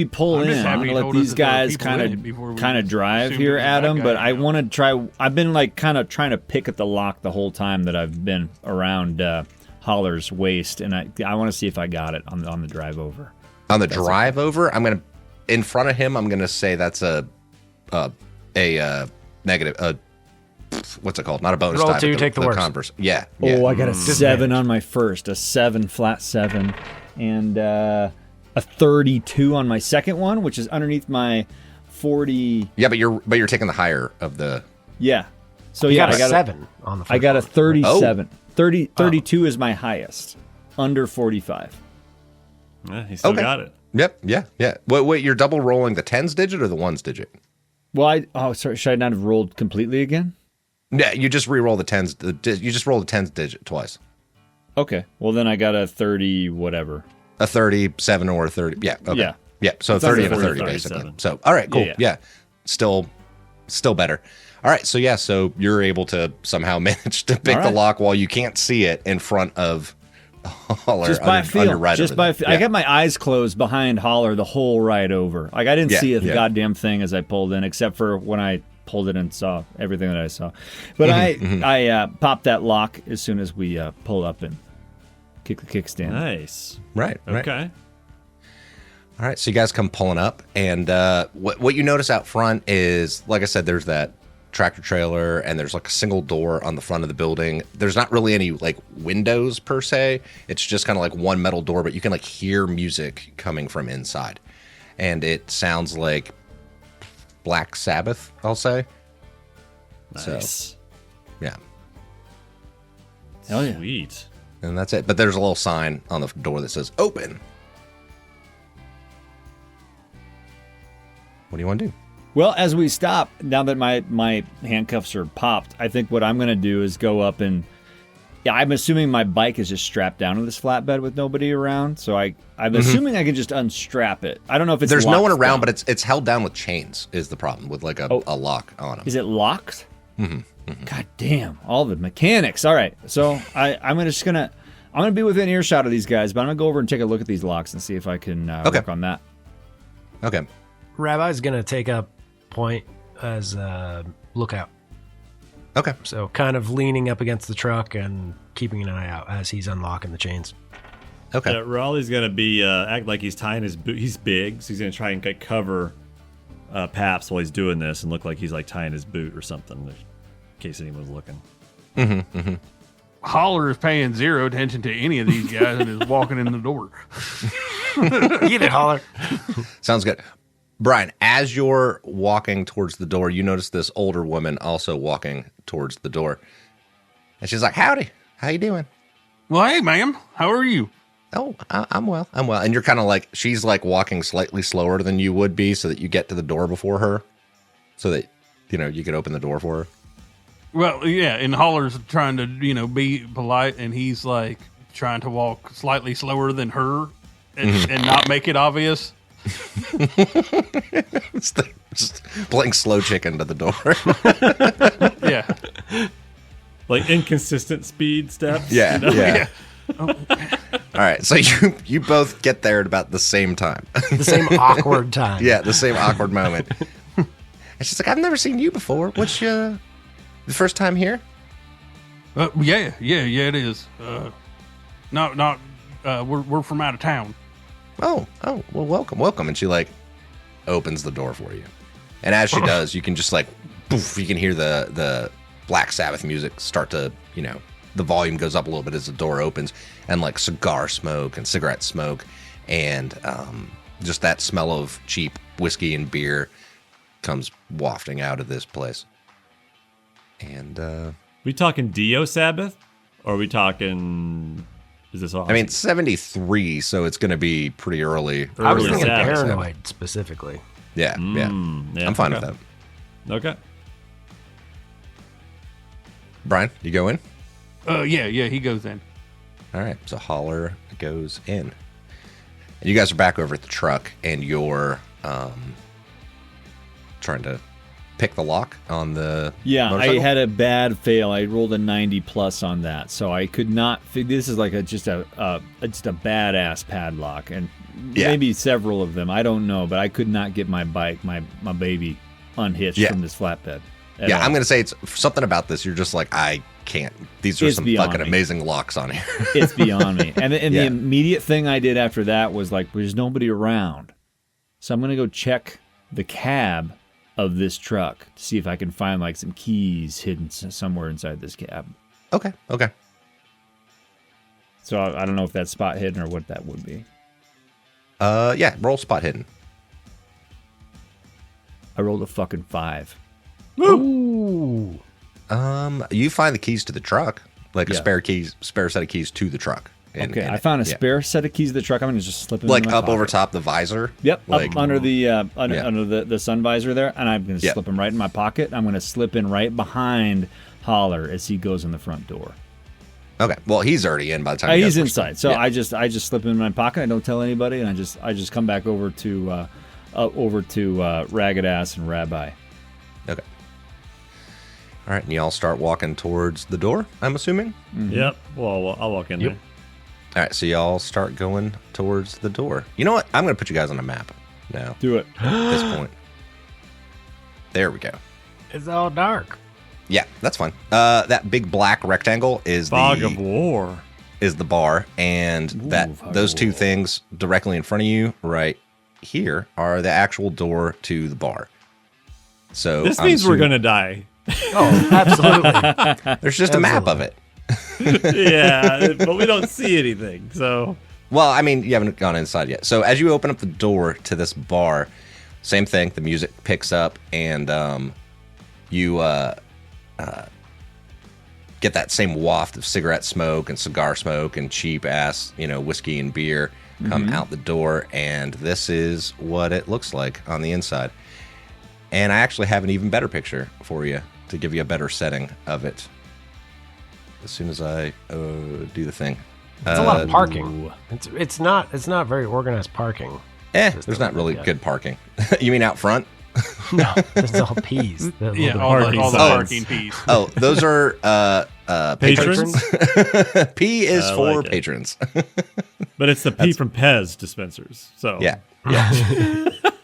S4: pull
S2: I'm
S4: in,
S2: just
S4: I'm
S2: happy
S4: gonna
S2: he
S4: let
S2: told us
S4: these
S2: that there were
S4: guys
S2: people in it before
S4: kind
S2: we
S4: of drive
S2: assumed
S4: here,
S2: it was that
S4: Adam.
S2: guy,
S4: But
S2: you
S4: I
S2: know.
S4: want to try. I've been like kind of trying to pick at the lock the whole time that I've been around Holler's waist, and I want to see if I got it on the drive over.
S1: On the drive over, I'm gonna in front of him. I'm gonna say that's a negative. What's it called? Not a bonus
S5: Roll
S1: die,
S5: 2,
S1: but
S5: take the worst.
S1: converse. Yeah.
S4: Oh, I got a
S5: Disadvantage.
S4: 7 on my first, a 7, flat 7, and a 32 on my second one, which is underneath my 40.
S1: Yeah, but you're taking the higher of the.
S4: Yeah. So
S5: You
S4: yeah,
S5: got a
S4: I got
S5: 7 on the first
S4: I got a
S5: one.
S4: 37. 32 is my highest. Under 45.
S3: Yeah, he still
S1: Okay.
S3: got it.
S1: Yep. Yeah. Wait, you're double rolling the tens digit or the ones digit?
S4: Well, sorry, should I not have rolled completely again?
S1: Yeah, you just re-roll the tens. You just roll the tens digit twice.
S4: Okay. Well, then I got a 30 whatever.
S1: A 37 or a 30. Yeah. Okay.
S4: Yeah.
S1: Yeah. So
S4: It's
S1: 30
S4: under
S1: and a 30
S3: 40,
S1: basically.
S3: 37.
S1: So all right, cool.
S4: Yeah.
S1: Yeah. Still better. All right. So yeah. So you're able to somehow manage to pick
S4: All
S1: the
S4: right.
S1: lock while you can't see it in front of Holler.
S4: Just by feel.
S1: right
S4: Just
S1: over
S4: by
S1: there.
S4: feel. I got my eyes closed behind Holler the whole ride over. Like I didn't
S1: Yeah,
S4: see a
S1: yeah.
S4: goddamn thing as I pulled in, except for when I pulled it and saw everything that I saw. But
S1: Mm-hmm,
S4: I popped that lock as soon as we pull up and kick the kickstand.
S3: Nice.
S1: Right.
S3: Okay.
S1: All right, so you guys come pulling up, and what you notice out front is, like I said, there's that tractor trailer, and there's like a single door on the front of the building. There's not really any like windows per se. It's just kind of like one metal door, but you can like hear music coming from inside, and it sounds like Black Sabbath, I'll say.
S3: Nice.
S1: So, yeah,
S4: Hell yeah.
S3: Sweet.
S1: and that's it. But there's a little sign on the door that says "Open." What do you want to do?
S4: Well, as we stop, now that my handcuffs are popped, I think what I'm going to do is go up and... Yeah, I'm assuming my bike is just strapped down to this flatbed with nobody around. So I'm assuming I can just unstrap it. I don't know if it's
S1: There's no one
S4: locked
S1: around,
S4: down.
S1: but it's held down with chains is the problem, with like a lock on them.
S4: Is it locked? God damn, all the mechanics. All right, so I'm just gonna I'm going to be within earshot of these guys, but I'm going to go over and take a look at these locks and see if I can work on that.
S1: Okay.
S5: Rabbi's going to take up point as lookout.
S1: Okay.
S5: So kind of leaning up against the truck and keeping an eye out as he's unlocking the chains.
S1: Okay.
S3: Raleigh's going to be act like he's tying his boot. He's big, so he's going to try and cover Paps while he's doing this and look like he's like tying his boot or something in case anyone's looking.
S2: Holler is paying zero attention to any of these guys and is walking in the door.
S5: Get it, Holler.
S1: Sounds good. Brian, as you're walking towards the door, you notice this older woman also walking towards the door. And she's like, howdy, how you doing?
S2: Well, hey, ma'am, how are you?
S1: Oh, I'm well. And you're kind of like, she's like walking slightly slower than you would be so that you get to the door before her so that, you could open the door for her.
S2: Well, yeah, and Holler's trying to, be polite, and he's like trying to walk slightly slower than her and not make it obvious.
S1: Just playing slow chicken to the door.
S2: Yeah.
S3: Like inconsistent speed steps.
S1: Yeah. All right, so you both get there at about the same time.
S5: The same awkward time.
S1: Yeah, the same awkward moment. And she's like, I've never seen you before. What's the first time here?
S2: Yeah, it is. We're from out of town.
S1: Oh, well, welcome. And she like opens the door for you. And as she does, you can just like, poof, you can hear the Black Sabbath music start to, the volume goes up a little bit as the door opens, and like cigar smoke and cigarette smoke and just that smell of cheap whiskey and beer comes wafting out of this place. And
S3: we talking Dio Sabbath? Or are we talking... Is this all?
S1: I mean, it's 73, so it's going to be pretty early.
S5: I was
S3: Early
S5: thinking
S3: Sabbath.
S5: Paranoid specifically.
S1: Yeah.
S3: yeah,
S1: I'm fine with that.
S3: Okay.
S1: Brian, you go in?
S2: Yeah, he goes in.
S1: All right, so Holler goes in. And you guys are back over at the truck, and you're trying to pick the lock on the motorcycle?
S4: I had a bad fail. I rolled a 90 plus on that, so I could not. This is like just a badass padlock, and maybe several of them. I don't know, but I could not get my bike, my baby, unhitched from this flatbed.
S1: Yeah, I'm going to say it's something about this. You're just like, I can't. These are some fucking amazing locks on here.
S4: It's beyond me. And the immediate thing I did after that was like, there's nobody around, so I'm going to go check the cab of this truck to see if I can find like some keys hidden somewhere inside this cab.
S1: Okay.
S4: So I don't know if that's spot hidden or what that would be.
S1: Yeah, roll spot hidden.
S4: I rolled a fucking 5.
S5: Ooh.
S1: You find the keys to the truck, like a spare set of keys to the truck.
S4: I found a spare set of keys to the truck. I'm gonna just slip them
S1: like
S4: in my
S1: up
S4: pocket.
S1: over top the visor.
S4: Yep,
S1: like,
S4: up under the sun visor there, and I'm gonna slip them right in my pocket. I'm gonna slip in right behind Holler as he goes in the front door.
S1: Okay, well he's already in by the time
S4: he's inside. So I just slip him in my pocket. I don't tell anybody, and I just come back over to Ragged Ass and Rabbi.
S1: Okay. All right, and y'all start walking towards the door, I'm assuming?
S3: Mm-hmm. Yep. Well, I'll walk in there.
S1: All right, so y'all start going towards the door. You know what? I'm going to put you guys on a map now.
S4: Do it.
S1: At this point. There we go.
S5: It's all dark.
S1: Yeah, that's fine. That big black rectangle is
S3: Fog of War.
S1: Is the bar, and those two things directly in front of you right here are the actual door to the bar. So
S3: this means we're going to die.
S5: Oh, absolutely.
S1: There's just a map of it.
S3: Yeah, but we don't see anything. So,
S1: well, I mean, you haven't gone inside yet. So as you open up the door to this bar, same thing. The music picks up, and you get that same waft of cigarette smoke and cigar smoke and cheap ass, whiskey and beer come out the door, and this is what it looks like on the inside. And I actually have an even better picture for you to give you a better setting of it. As soon as I do the thing,
S5: it's a lot of parking. It's not very organized parking.
S1: There's not really good parking. You mean out front?
S5: No, there's all peas.
S2: All the parking peas.
S1: Oh, those are
S3: Patrons?
S1: P is
S3: I
S1: for
S3: like it.
S1: patrons.
S3: But it's the P from Pez dispensers. So
S1: Yeah.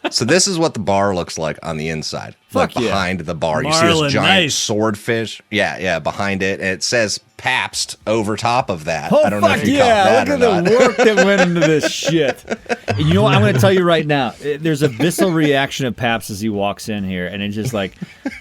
S1: So this is what the bar looks like on the inside.
S4: Fuck
S1: like
S4: yeah.
S1: behind the bar. You see
S3: Marlin,
S1: this giant
S3: nice.
S1: swordfish. Yeah, behind it. And it says Pabst over top of that.
S4: Oh,
S1: I don't know
S4: fuck
S1: if you
S4: yeah.
S1: caught that
S4: Look at
S1: or not.
S4: the work that went into this shit. You know what? I'm going to tell you right now. There's a visceral reaction of Paps as he walks in here. And it's just like,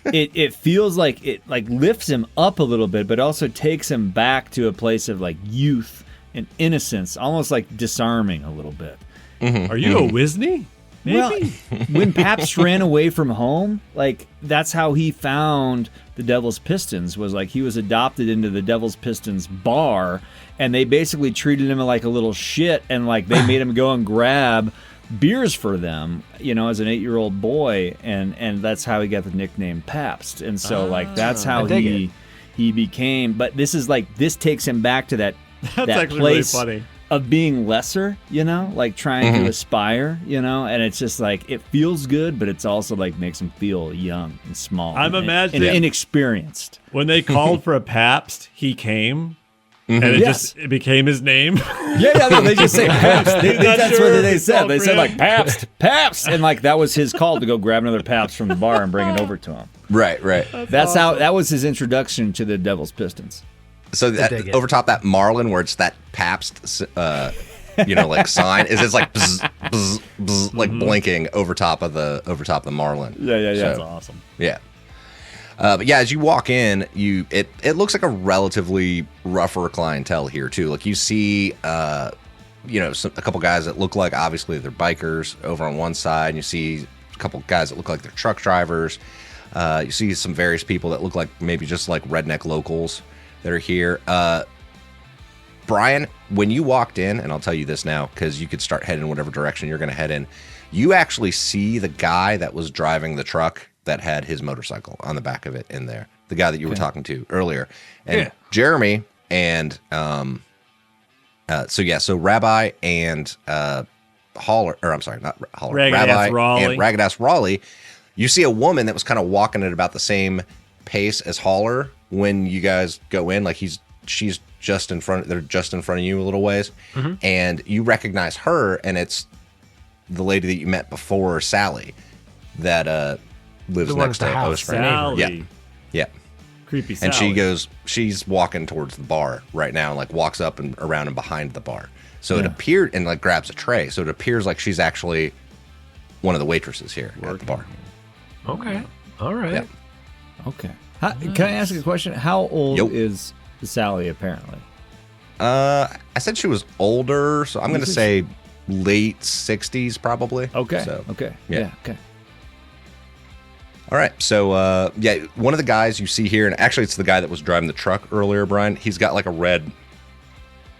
S4: it feels like it like lifts him up a little bit, but also takes him back to a place of like youth and innocence, almost like disarming a little bit.
S3: Are you a Wisney? Maybe?
S4: Well, when Pabst ran away from home, like that's how he found the Devil's Pistons. Was like he was adopted into the Devil's Pistons bar, and they basically treated him like a little shit, and like they made him go and grab beers for them, you know, as an 8-year-old boy, and that's how he got the nickname Pabst. And so like that's how he became. But this is like this takes him back to that
S3: That's actually
S4: place
S3: really funny.
S4: of being lesser, you know, like trying to aspire, you know, and it's just like it feels good, but it's also like makes him feel young and small.
S3: I'm
S4: and
S3: imagining-
S4: inexperienced.
S3: When they called for a Pabst, he came. And it became his name.
S4: Yeah, no, they just say Pabst. That's
S3: sure
S4: what
S3: if
S4: they
S3: it's
S4: said.
S3: called
S4: They
S3: for
S4: said
S3: him.
S4: like Pabst, and like that was his call to go grab another Pabst from the bar and bring it over to him.
S1: Right.
S4: That's how that was his introduction to the Devil's Pistons.
S1: So that,
S5: dig it.
S1: over top that Marlin, where it's that Pabst, like sign, is it's like bzz, bzz, bzz, like blinking over top of the Marlin.
S4: Yeah.
S3: That's
S1: So,
S3: awesome.
S1: yeah. But yeah, as you walk in, it looks like a relatively rougher clientele here too. Like you see, a couple guys that look like obviously they're bikers over on one side, and you see a couple guys that look like they're truck drivers. You see some various people that look like maybe just like redneck locals that are here. Brian, when you walked in, and I'll tell you this now because you could start heading in whatever direction you're going to head in, you actually see the guy that was driving the truck that had his motorcycle on the back of it in there. The guy that you were talking to earlier. And Jeremy and so Rabbi and Rabbi
S3: Raleigh.
S1: and Ragged Ass Raleigh, you see a woman that was kind of walking at about the same pace as Holler when you guys go in. Like she's just in front. They're just in front of you a little ways, and you recognize her, and it's the lady that you met before, Sally, that lives
S5: The one
S1: next
S5: at
S1: to
S5: the house.
S1: O's friend.
S3: Sally.
S1: Yeah.
S3: Creepy Sally.
S1: And she's walking towards the bar right now, and like walks up and around and behind the bar. So it appeared, and like grabs a tray. So it appears like she's actually one of the waitresses here at the bar.
S5: Okay. All right.
S1: Yeah.
S4: Okay. Can I ask a question? How old
S1: Yup.
S4: is Sally apparently?
S1: I said she was older, so I'm going to say late 60s probably.
S4: Okay.
S1: So,
S4: Okay.
S1: yeah.
S4: Yeah. Okay.
S1: All right. So, one of the guys you see here, and actually it's the guy that was driving the truck earlier, Brian. He's got like a red,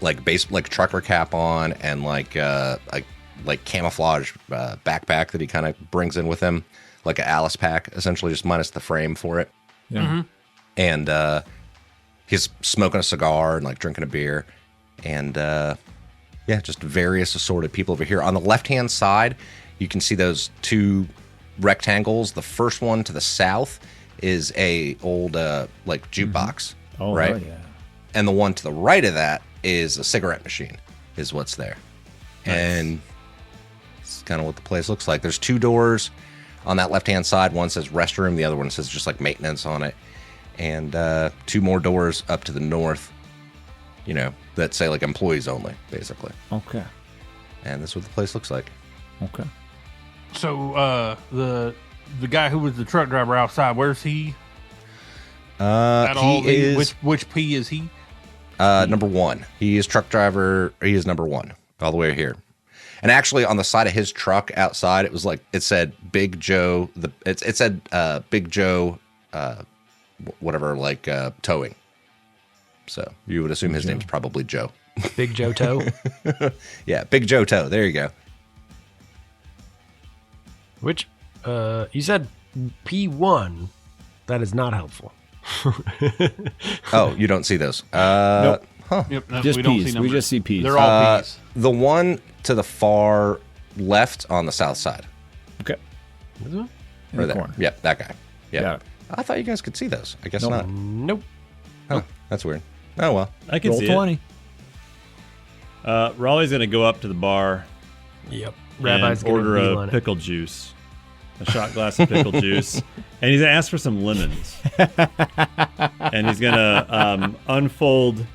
S1: like trucker cap on, and like camouflage backpack that he kind of brings in with him, like an Alice pack, essentially, just minus the frame for it.
S4: Yeah.
S1: And he's smoking a cigar and like drinking a beer, and just various assorted people over here. On the left-hand side, you can see those two rectangles. The first one to the south is a old jukebox,
S4: Oh,
S1: right?
S4: yeah.
S1: And the one to the right of that is a cigarette machine, is what's there. And it's kind of what the place looks like. There's two doors on that left-hand side. One says restroom, the other one says just like maintenance on it. And two more doors up to the north, that say like employees only, basically.
S4: Okay.
S1: And this is what the place looks like.
S4: Okay.
S2: So the guy who was the truck driver outside, where's he? Out of all
S1: He
S2: these,
S1: is
S2: which P is he?
S1: number one. He is truck driver. He is number one all the way here. And actually, on the side of his truck outside, it said Big Joe. It said Big Joe, towing. So you would assume his name's probably Joe.
S5: Big Joe Toe.
S1: Yeah, Big Joe Tow. There you go.
S5: Which you said P1. That is not helpful.
S1: Oh, you don't see those.
S4: Nope.
S2: Yep, no,
S4: Just
S2: we don't
S4: Ps.
S2: see
S4: We
S2: numbers.
S4: just see Ps.
S2: They're all Ps.
S1: The one to the far left on the south side.
S4: Okay. In
S1: Right
S4: the
S1: there.
S4: corner.
S1: Yep, that guy. Yep.
S4: Got it.
S1: I thought you guys could see those. I guess
S4: Nope.
S1: not.
S5: Nope.
S1: Oh, that's weird. Oh, well.
S3: I can
S4: Roll
S3: see
S4: 20.
S3: it. Raleigh's going to go up to the bar
S5: Yep.
S3: and
S5: Rabbi's gonna
S3: order a
S5: beeline it.
S3: pickle juice, a shot glass of pickle juice, and he's going to ask for some lemons. And he's going to unfold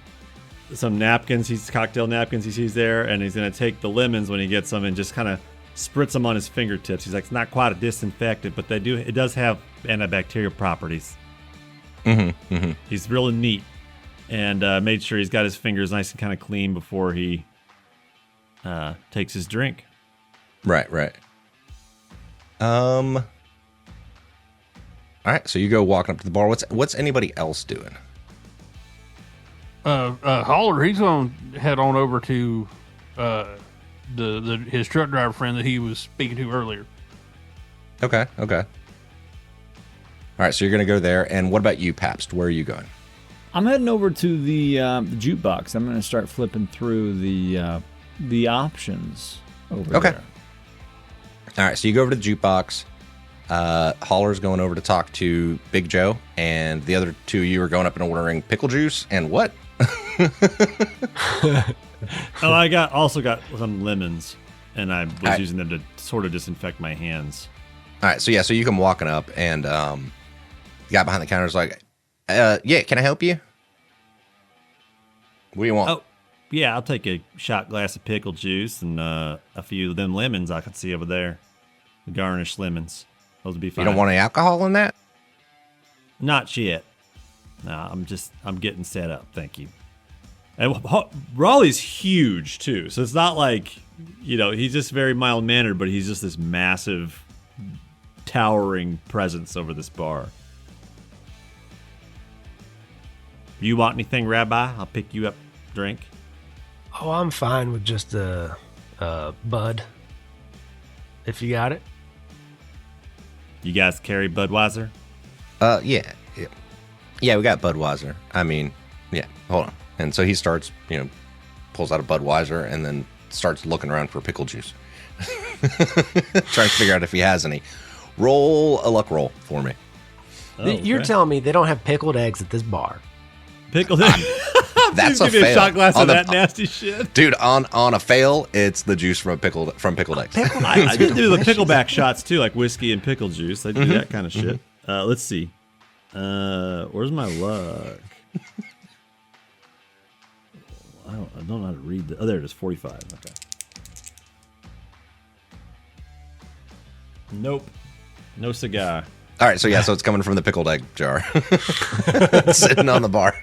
S3: some napkins, cocktail napkins he sees there, and he's going to take the lemons when he gets them and just kind of spritz them on his fingertips. He's like, it's not quite a disinfectant, but it does have antibacterial properties. He's really neat, and made sure he's got his fingers nice and kind of clean before he takes his drink.
S1: Right. All right, so you go walking up to the bar. What's anybody else doing?
S2: Holler, he's going to head on over to his truck driver friend that he was speaking to earlier.
S1: Okay. All right, so you're going to go there. And what about you, Pabst? Where are you going?
S4: I'm heading over to the jukebox. I'm going to start flipping through the options over there.
S1: All right, so you go over to the jukebox. Holler's going over to talk to Big Joe, and the other two of you are going up and ordering pickle juice and what?
S3: Oh, I also got some lemons, and I was using them to sort of disinfect my hands.
S1: All right, so you come walking up, and the guy behind the counter is like, yeah, can I help you? What do you want?
S3: Oh, yeah, I'll take a shot glass of pickle juice and a few of them lemons I can see over there. The garnished lemons. Those would be fine.
S1: You don't want any alcohol in that?
S3: Not yet. No, I'm getting set up. Thank you. And Raleigh's huge too, so it's not like, he's just very mild mannered, but he's just this massive, towering presence over this bar. You want anything, Rabbi? I'll pick you up a drink.
S5: Oh, I'm fine with just a bud. If you got it.
S3: You guys carry Budweiser?
S1: Yeah, we got Budweiser. I mean, yeah, hold on. And so he starts, pulls out a Budweiser and then starts looking around for pickle juice. Trying to figure out if he has any. Roll a luck roll for me.
S3: Oh,
S5: You're telling me they don't have pickled eggs at this bar?
S3: Pickled eggs?
S1: That's a
S3: Give me
S1: fail.
S3: a shot glass
S1: On
S3: of
S1: the-
S3: that nasty shit.
S1: Dude, on a fail, it's the juice from pickled eggs.
S3: I did do the pickleback shots too, like whiskey and pickle juice. I do that kind of shit. Let's see. Where's my luck? I don't know how to read oh, there it is. 45. Okay. Nope. No cigar.
S1: All right, so it's coming from the pickled egg jar. Sitting on the bar.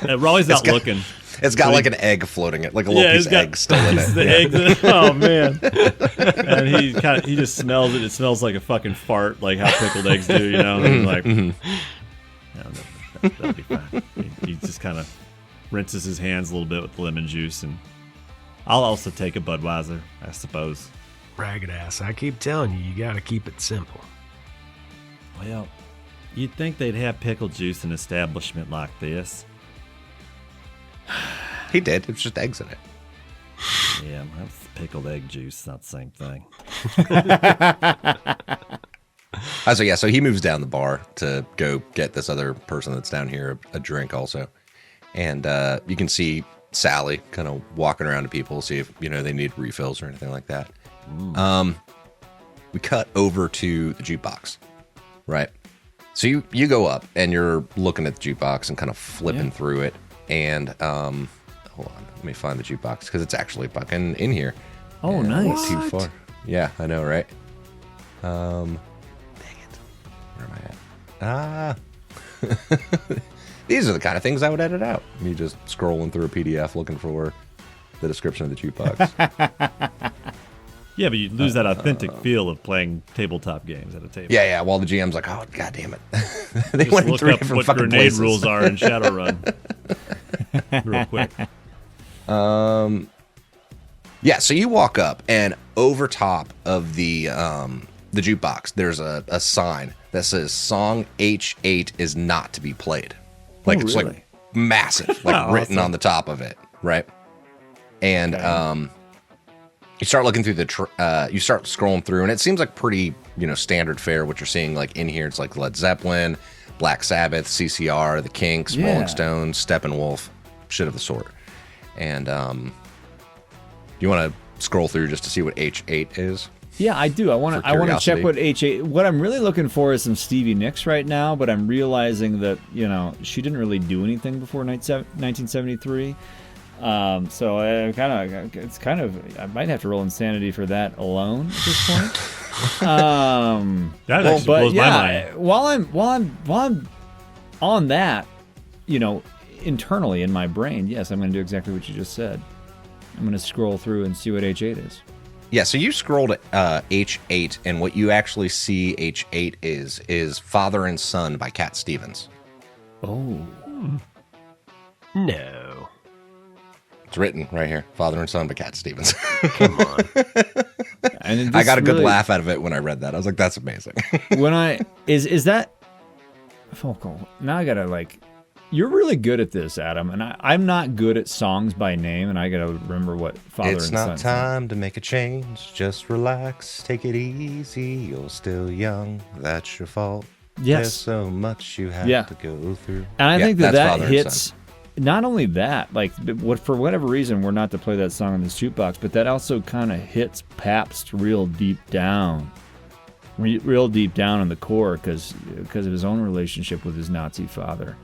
S3: Raleigh's not looking.
S1: It's got like an egg floating it, like a little piece of egg still in it.
S3: The eggs. Oh man! And he just smells it. It smells like a fucking fart, like how pickled eggs do, And like, that'll be fine. He just kind of rinses his hands a little bit with the lemon juice, and I'll also take a Budweiser, I suppose.
S5: Ragged ass. I keep telling you, you got to keep it simple.
S3: Well, you'd think they'd have pickle juice in an establishment like this.
S1: He did. It's just eggs in it.
S3: Yeah, that's pickled egg juice. Not the same thing.
S1: So he moves down the bar to go get this other person that's down here a drink also. And you can see Sally kind of walking around to people, see if, they need refills or anything like that. We cut over to the jukebox, right? So you go up and you're looking at the jukebox and kind of flipping through it. And hold on, let me find the jukebox because it's actually fucking in here.
S4: Oh,
S1: and
S4: nice.
S1: Too far. Yeah, I know, right? Dang it. Where am I at? These are the kind of things I would edit out. Me just scrolling through a PDF looking for the description of the jukebox.
S3: Yeah, but you lose that authentic feel of playing tabletop games at a table.
S1: Yeah. While the GM's like, oh, god damn it. They
S3: Just
S1: went in
S3: look
S1: 3
S3: up
S1: different
S3: what
S1: fucking
S3: grenade
S1: places.
S3: rules are in Shadowrun. Real quick.
S1: Yeah, so you walk up, and over top of the jukebox, there's a sign that says "Song H8 is not to be played." Like it's
S4: really?
S1: like massive, like written
S3: Awesome.
S1: on the top of it, right? And you start looking through you start scrolling through, and it seems like pretty standard fare. What you're seeing like in here, it's like Led Zeppelin, Black Sabbath, CCR, The Kinks,
S4: Yeah.
S1: Rolling Stones, Steppenwolf, shit of the sort. And you want to scroll through just to see what H8 is?
S4: Yeah, I do. I want to check
S1: curiosity.
S4: what H8. What I'm really looking for is some Stevie Nicks right now, but I'm realizing that she didn't really do anything before 1973. So it's kind of I might have to roll insanity for that alone at this point.
S3: That actually blows my mind.
S4: While I'm on that, internally in my brain, yes, I'm going to do exactly what you just said. I'm going to scroll through and see what H8 is.
S1: Yeah, so you scroll to H8, and what you actually see H8 is Father and Son by Cat Stevens.
S4: Oh.
S5: No.
S1: It's written right here, Father and Son by Cat Stevens.
S5: Come on.
S4: And
S1: I got a good laugh out of it when I read that. I was like, that's amazing.
S4: Is that focal? Now I gotta you're really good at this, Adam, and I'm not good at songs by name, and I gotta remember what Father
S1: It's
S4: and
S1: not
S4: Son.
S1: time to make a change. Just relax, take it easy. You're still young. That's your fault.
S4: Yes.
S1: There's so much you have to go through.
S4: And I think
S1: that's
S4: that
S1: Father and
S4: hits.
S1: Son.
S4: Not only that, for whatever reason, we're not to play that song on this jukebox, but that also kind of hits Pabst real deep down, real deep down in the core, because of his own relationship with his Nazi father,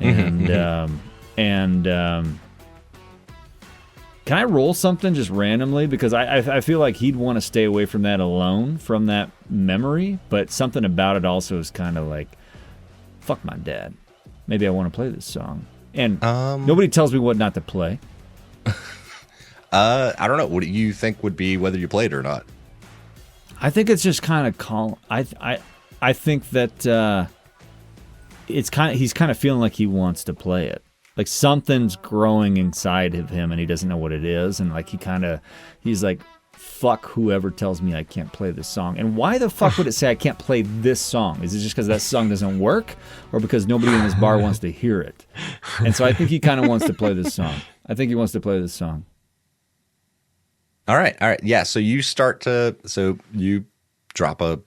S4: and can I roll something just randomly, because I feel like he'd want to stay away from that alone, from that memory, but something about it also is kind of like, fuck my dad, maybe I want to play this song. And nobody tells me what not to play.
S1: I don't know. What do you think would be whether you played or not?
S4: I think it's just kind of I think that he's kind of feeling like he wants to play it. Like something's growing inside of him and he doesn't know what it is, and he's like, fuck whoever tells me I can't play this song. And why the fuck would it say I can't play this song? Is it just because that song doesn't work, or because nobody in this bar wants to hear it? And so I think he kind of wants to play this song.
S1: All right. Yeah, so you you drop I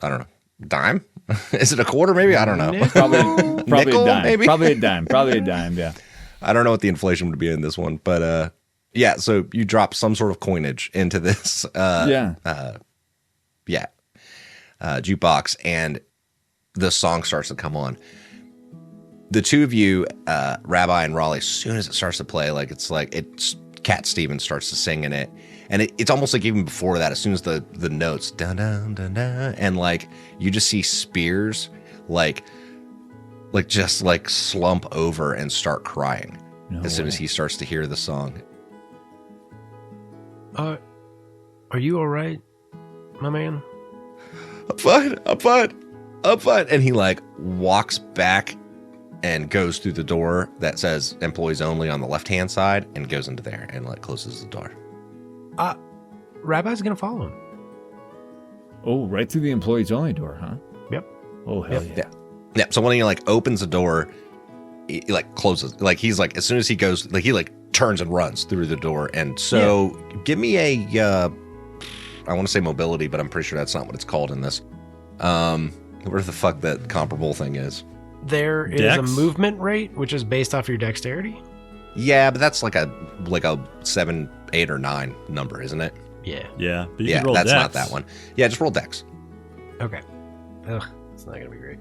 S1: don't know, dime? Is it a quarter maybe? I don't know.
S4: Probably
S1: Nickel,
S4: a dime.
S1: maybe?
S4: Probably a dime, yeah.
S1: I don't know what the inflation would be in this one, but yeah, so you drop some sort of coinage into this jukebox, and the song starts to come on. The two of you, Rabbi and Raleigh, as soon as it starts to play, it's Cat Stevens starts to sing in it, and it's almost like even before that, as soon as the notes dun dun dun dun, and you just see Spears just slump over and start crying soon as he starts to hear the song.
S5: Are you all right, my man?
S1: I'm fine. And he walks back and goes through the door that says employees only on the left-hand side and goes into there and closes the door.
S5: Rabbi's going to follow him.
S4: Oh, right through the employees only door, huh?
S5: Yep.
S4: Oh, hell yeah.
S1: Yeah. So when he opens the door, he closes. He's as soon as he goes, he turns and runs through the door. And so give me a, I want to say mobility, but I'm pretty sure that's not what it's called in this. Where the fuck that comparable thing is.
S5: There is
S3: Dex?
S5: a movement rate, which is based off your dexterity.
S1: Yeah, but that's like a 7, 8, or 9 number, isn't it?
S5: Yeah.
S3: Yeah, but you
S1: Yeah,
S3: can roll
S1: that's
S3: Dex.
S1: not that one. Yeah, just roll Dex.
S5: Okay. Ugh, it's not gonna be great.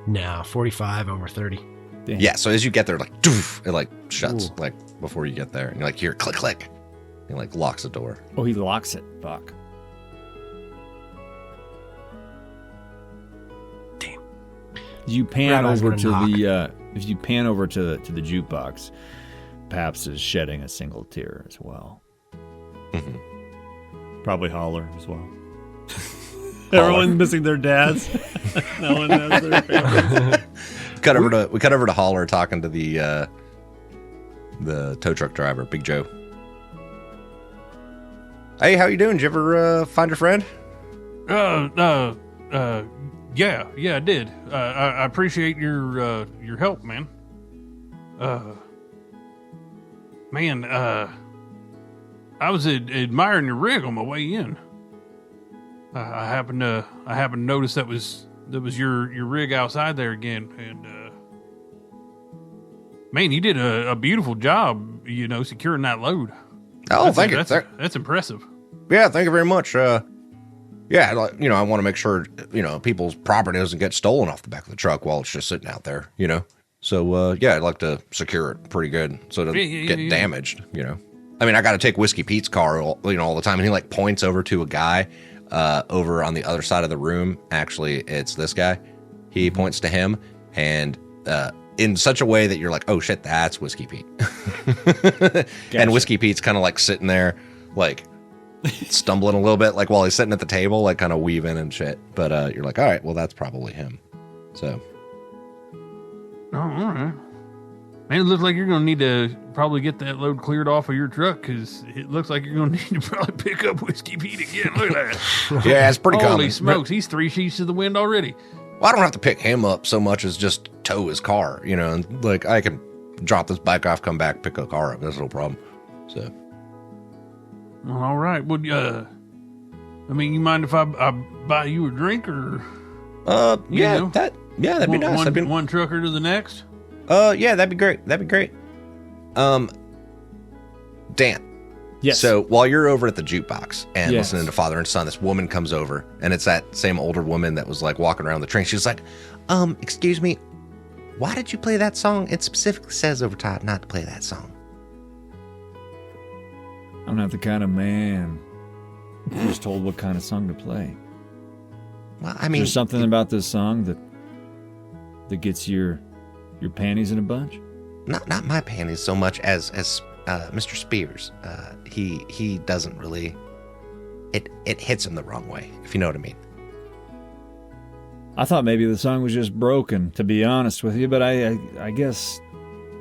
S5: Nah, 45 over 30.
S4: Damn.
S1: Yeah, so as you get there, doof, it shuts before you get there, and you're here, click, click. He locks the door.
S4: Oh, he locks it. Fuck.
S5: Damn.
S4: You pan
S5: Rabbi's
S4: over
S5: gonna
S4: to
S5: knock.
S4: the if you pan over to the jukebox, Pabst is shedding a single tear as well.
S3: Probably Holler as well. Everyone's missing their dads. No one has their parents.
S1: We cut over to Holler talking to the tow truck driver, Big Joe. Hey, how you doing? Did you ever find your friend?
S2: Yeah, I did. I appreciate your help, man. I was admiring your rig on my way in. I happened to notice that was your rig outside there again, and man, you did a beautiful job, securing that load.
S1: Oh, thank you.
S2: That's impressive.
S1: Yeah, thank you very much. I want to make sure, people's property doesn't get stolen off the back of the truck while it's just sitting out there, So, I'd like to secure it pretty good so it doesn't get damaged, I mean, I got to take Whiskey Pete's car, all the time, and he, points over to a guy over on the other side of the room. Actually, it's this guy. He points to him, and in such a way that you're like, oh, shit, that's Whiskey Pete. Gotcha. And Whiskey Pete's kind of, sitting there, stumbling a little bit, while he's sitting at the table, kind of weaving and shit. But you're like, all right, well, that's probably him. So.
S2: Oh, all right. Man, it looks like you're going to need to probably get that load cleared off of your truck, because it looks like you're going to need to probably pick up Whiskey Pete again. Look at that.
S1: Yeah, it's pretty common.
S2: Holy smokes, he's 3 sheets to the wind already.
S1: Well, I don't have to pick him up so much as just tow his car, and I can drop this bike off, come back, pick a car up. That's no problem. So.
S2: All right. Well, you mind if I buy you a drink, or?
S1: That'd be nice.
S2: One trucker to the next.
S1: Yeah, that'd be great. Dan.
S4: Yes.
S1: So while you're over at the jukebox and listening to Father and Son, this woman comes over, and it's that same older woman that was walking around the train. She was like, excuse me, why did you play that song? It specifically says over top not to play that song.
S4: I'm not the kind of man who's told what kind of song to play.
S1: Well, I mean,
S4: is there something about this song that gets your panties in a bunch?
S1: Not my panties so much as Mr. Spears. He doesn't really. It hits him the wrong way, if you know what I mean.
S4: I thought maybe the song was just broken, to be honest with you, but I guess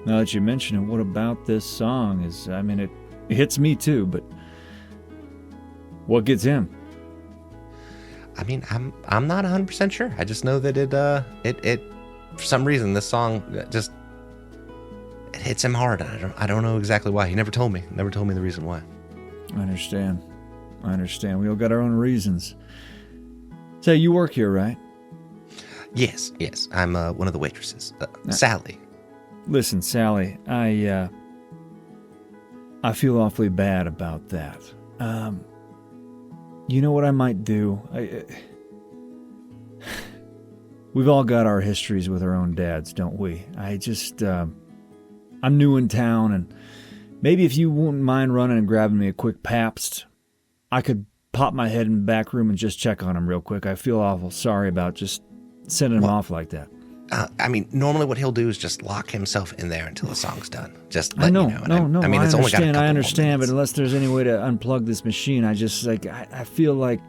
S4: now that you mention it, what about this song is? I mean, it hits me too, but what gets him?
S1: I mean, I'm not 100% sure. I just know that it for some reason this song just it hits him hard. I don't know exactly why. He never told me the reason why.
S4: I understand. We all got our own reasons. So you work here, right?
S1: Yes. I'm one of the waitresses. Sally.
S4: Listen, Sally, I feel awfully bad about that. You know what I might do? We've all got our histories with our own dads, don't we? I'm new in town, and maybe if you wouldn't mind running and grabbing me a quick Pabst, I could pop my head in the back room and just check on him real quick. I feel awful sorry about just sending him off like that.
S1: I mean, normally what he'll do is just lock himself in there until the song's done. Just let
S4: I know,
S1: you know.
S4: No,
S1: I mean, it's only got a couple
S4: I understand,
S1: moments.
S4: but unless there's any way to unplug this machine, I just I feel like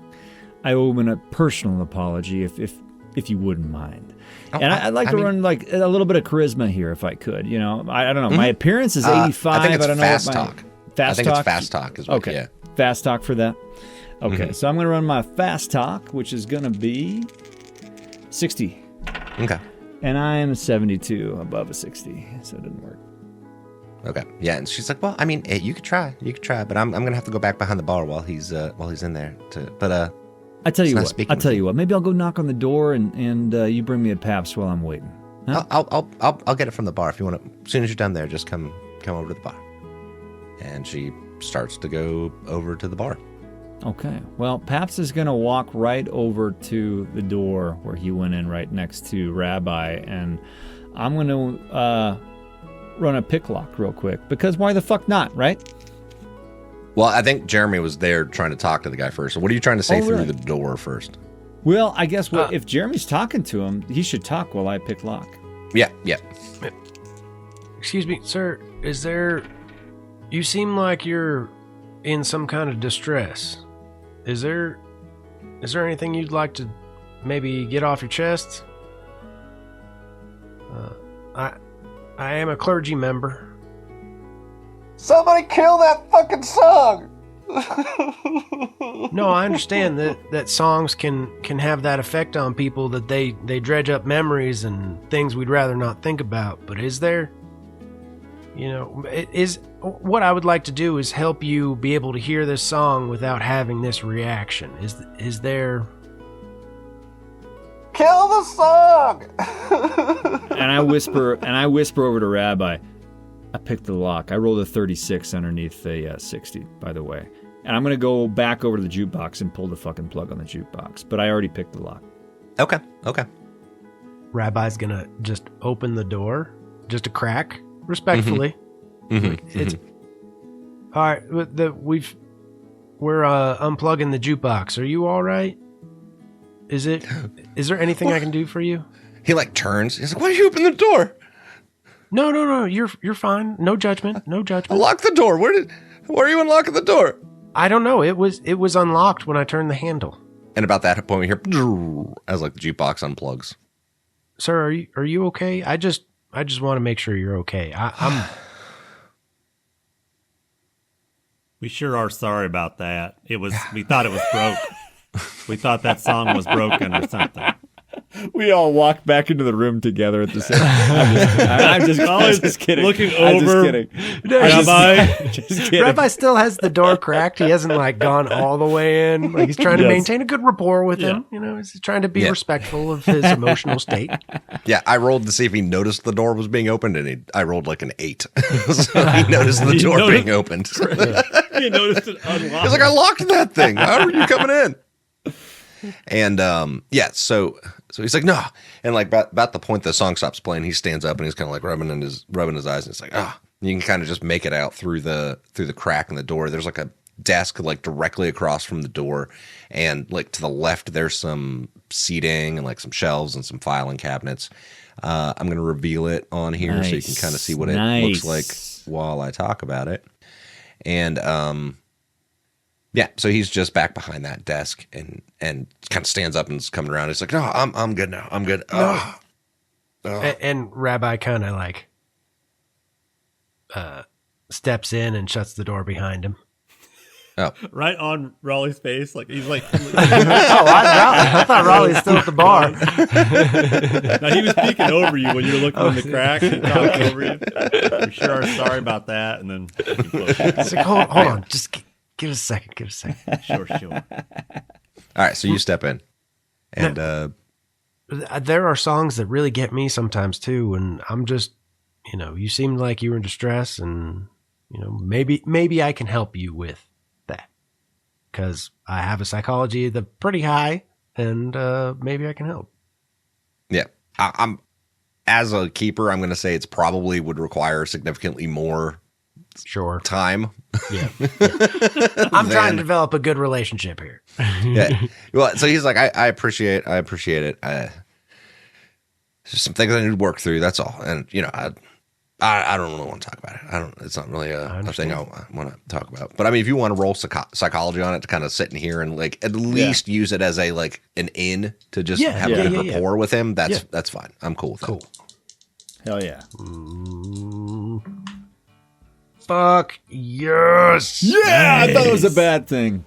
S4: I owe him a personal apology if you wouldn't mind. And I'd like to run a little bit of charisma here if I could. I don't know. My appearance is 85.
S1: I think it's
S4: don't
S1: fast
S4: know
S1: talk.
S4: Fast
S1: I think
S4: talk?
S1: it's fast talk. Is what,
S4: okay.
S1: Yeah.
S4: Fast talk for that. Okay, so I'm going to run my fast talk, which is going to be 60.
S1: Okay.
S4: And I'm 72 above a 60, so it didn't work.
S1: Okay. Yeah, and she's like, "Well, I mean, you could try, but I'm gonna have to go back behind the bar while he's in there."
S4: I tell you what. Maybe I'll go knock on the door and you bring me a Pabst while I'm waiting. Huh?
S1: I'll get it from the bar if you want to. As soon as you're done there, just come over to the bar. And she starts to go over to the bar.
S4: Okay. Well, Pabst is going to walk right over to the door where he went in right next to Rabbi, and I'm going to run a pick lock real quick, because why the fuck not, right?
S1: Well, I think Jeremy was there trying to talk to the guy first. So what are you trying to say through the door first?
S4: Well, I guess if Jeremy's talking to him, he should talk while I pick lock.
S1: Yeah.
S5: Excuse me, sir. You seem like you're in some kind of distress. Is there anything you'd like to maybe get off your chest? I am a clergy member.
S1: Somebody kill that fucking song!
S5: No, I understand that songs can have that effect on people, that they dredge up memories and things we'd rather not think about. But is there, what I would like to do is help you be able to hear this song without having this reaction. Is there?
S1: Kill the song.
S4: And I whisper over to Rabbi, I picked the lock. I rolled a 36 underneath a 60, by the way. And I'm going to go back over to the jukebox and pull the fucking plug on the jukebox. But I already picked the lock.
S1: Okay.
S5: Rabbi's gonna just open the door, just a crack, respectfully. It's all right. We're unplugging the jukebox. Are you all right? Is there anything I can do for you?
S1: He like turns. He's like, "Why you open the door?"
S5: No. You're fine. No judgment. No judgment.
S1: Lock the door. Where are you unlocking the door?
S5: I don't know. It was unlocked when I turned the handle.
S1: And about that point, we hear as like the jukebox unplugs.
S5: Sir, are you okay? I just want to make sure you're okay. I'm.
S3: We sure are sorry about that. We thought it was broke. We thought that song was broken or something.
S4: We all walk back into the room together at the same time. I'm just kidding.
S3: Looking
S4: I'm
S3: over.
S4: Just kidding.
S3: Rabbi.
S4: Just kidding.
S5: Rabbi still has the door cracked. He hasn't like gone all the way in. Like he's trying to maintain a good rapport with him. You know, he's trying to be respectful of his emotional state.
S1: Yeah, I rolled to see if he noticed the door was being opened, and I rolled like an 8. So he noticed the door being opened.
S3: He noticed it unlocked.
S1: He's like, "I locked that thing. How are you coming in?" And so he's like, "No," and like about the point the song stops playing, he stands up and he's kind of like rubbing his eyes, and it's like, you can kind of just make it out through the crack in the door. There's like a desk like directly across from the door, and like to the left there's some seating and like some shelves and some filing cabinets. I'm gonna reveal it on here so you can kind of see what it looks like while I talk about it. And yeah, so he's just back behind that desk and kind of stands up and is coming around. He's like, "No, I'm good now. I'm good." No.
S5: And Rabbi kind of like steps in and shuts the door behind him.
S1: Oh,
S3: Right on Raleigh's face, like he's like.
S5: I thought Raleigh's still at the bar.
S3: Now he was peeking over you when you were looking in the crack. He talked over you. We sure are sorry about that. And then
S5: It's like, hold on, just give us a second.
S3: Sure.
S1: all right. So you step in, and
S5: There are songs that really get me sometimes too, and I'm just, you seemed like you were in distress, and maybe I can help you with that because I have a psychology that's pretty high, and maybe I can help.
S1: yeah, I'm as a keeper, I'm going to say it's probably would require significantly more time.
S5: Yeah. I'm trying to develop a good relationship here.
S1: Yeah. Well, so he's like, I appreciate it. Just some things I need to work through. That's all. And I don't really want to talk about it. It's not really a thing I want to talk about. But I mean, if you want to roll psychology on it to kind of sit in here and like at least use it as a like an in to just have a good rapport with him, that's fine. I'm cool with that.
S4: Hell yeah.
S5: Fuck yes.
S4: Yeah, I thought it was a bad thing.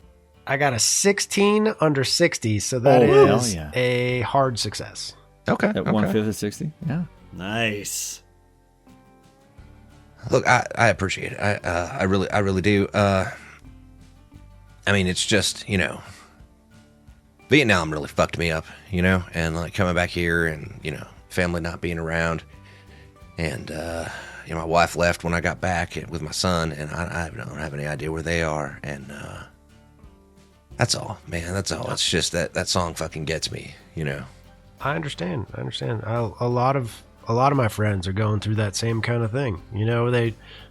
S5: I got a 16 under 60, so that is
S4: hell yeah.
S5: a hard success.
S1: Okay.
S4: At 1/5 of 60? Yeah.
S3: Nice.
S1: Look, I appreciate it. I really do. I mean, it's just, Vietnam really fucked me up, and like coming back here and, family not being around. And, my wife left when I got back with my son, and I don't have any idea where they are. And that's all, man. That's all. It's just that song fucking gets me,
S5: I understand. A lot of my friends are going through that same kind of thing.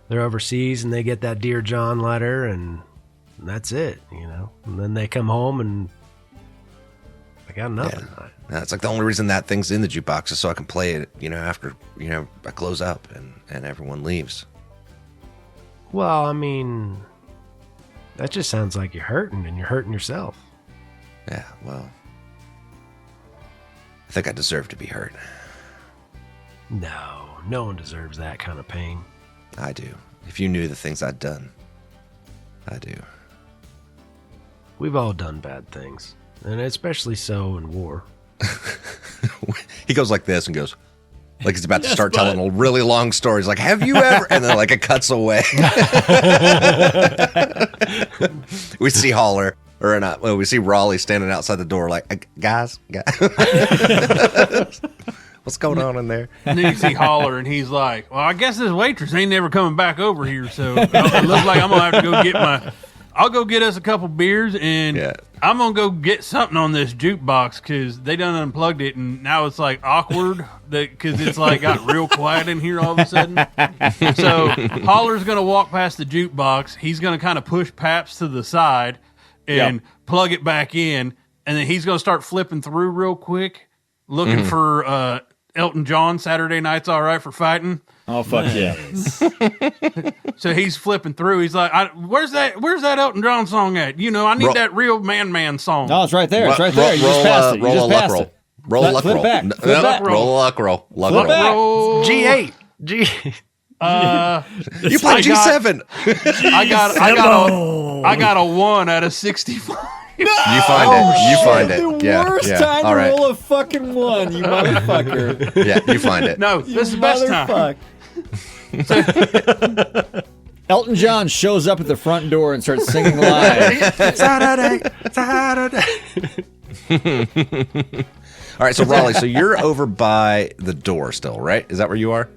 S5: They're overseas and they get that Dear John letter, and that's it. And then they come home and they got nothing.
S1: Yeah. It's like the only reason that thing's in the jukebox is so I can play it, after I close up and everyone leaves.
S5: Well, I mean, that just sounds like you're hurting, and you're hurting yourself.
S1: Yeah, well, I think I deserve to be hurt.
S5: No one deserves that kind of pain.
S1: I do. If you knew the things I'd done, I do.
S5: We've all done bad things, and especially so in war.
S1: He goes like this and goes, Like he's about to start telling a really long story. He's like, have you ever? And then like it cuts away. We see Holler, or not, well, we see Raleigh standing outside the door like, guys. What's going on in there?
S2: And then you see Holler, and he's like, well, I guess this waitress ain't never coming back over here, so it looks like I'm going to have to go get I'll go get us a couple beers, and I'm going to go get something on this jukebox because they done unplugged it, and now it's like awkward because it's like got real quiet in here all of a sudden. So Holler's going to walk past the jukebox. He's going to kind of push Paps to the side and plug it back in, and then he's going to start flipping through real quick, looking for Elton John, Saturday Night's All Right for Fighting.
S4: Oh, fuck yeah.
S2: So he's flipping through. He's like, where's that Elton John song at? You know, I need that real man song.
S4: No, it's right there. It's right there. You just passed it. You just passed it.
S1: Roll a luck roll.
S4: Flip back.
S1: Roll a luck roll.
S4: Flip back.
S5: G8.
S1: You play G7.
S2: I got a 1 out of 65.
S1: You find it.
S4: The worst time to roll a fucking 1, you motherfucker.
S1: Yeah, you find it.
S2: No, this is the best time.
S4: Elton John shows up at the front door and starts singing live.
S5: Saturday.
S1: All right, so Raleigh, so you're over by the door still, right? Is that where you are?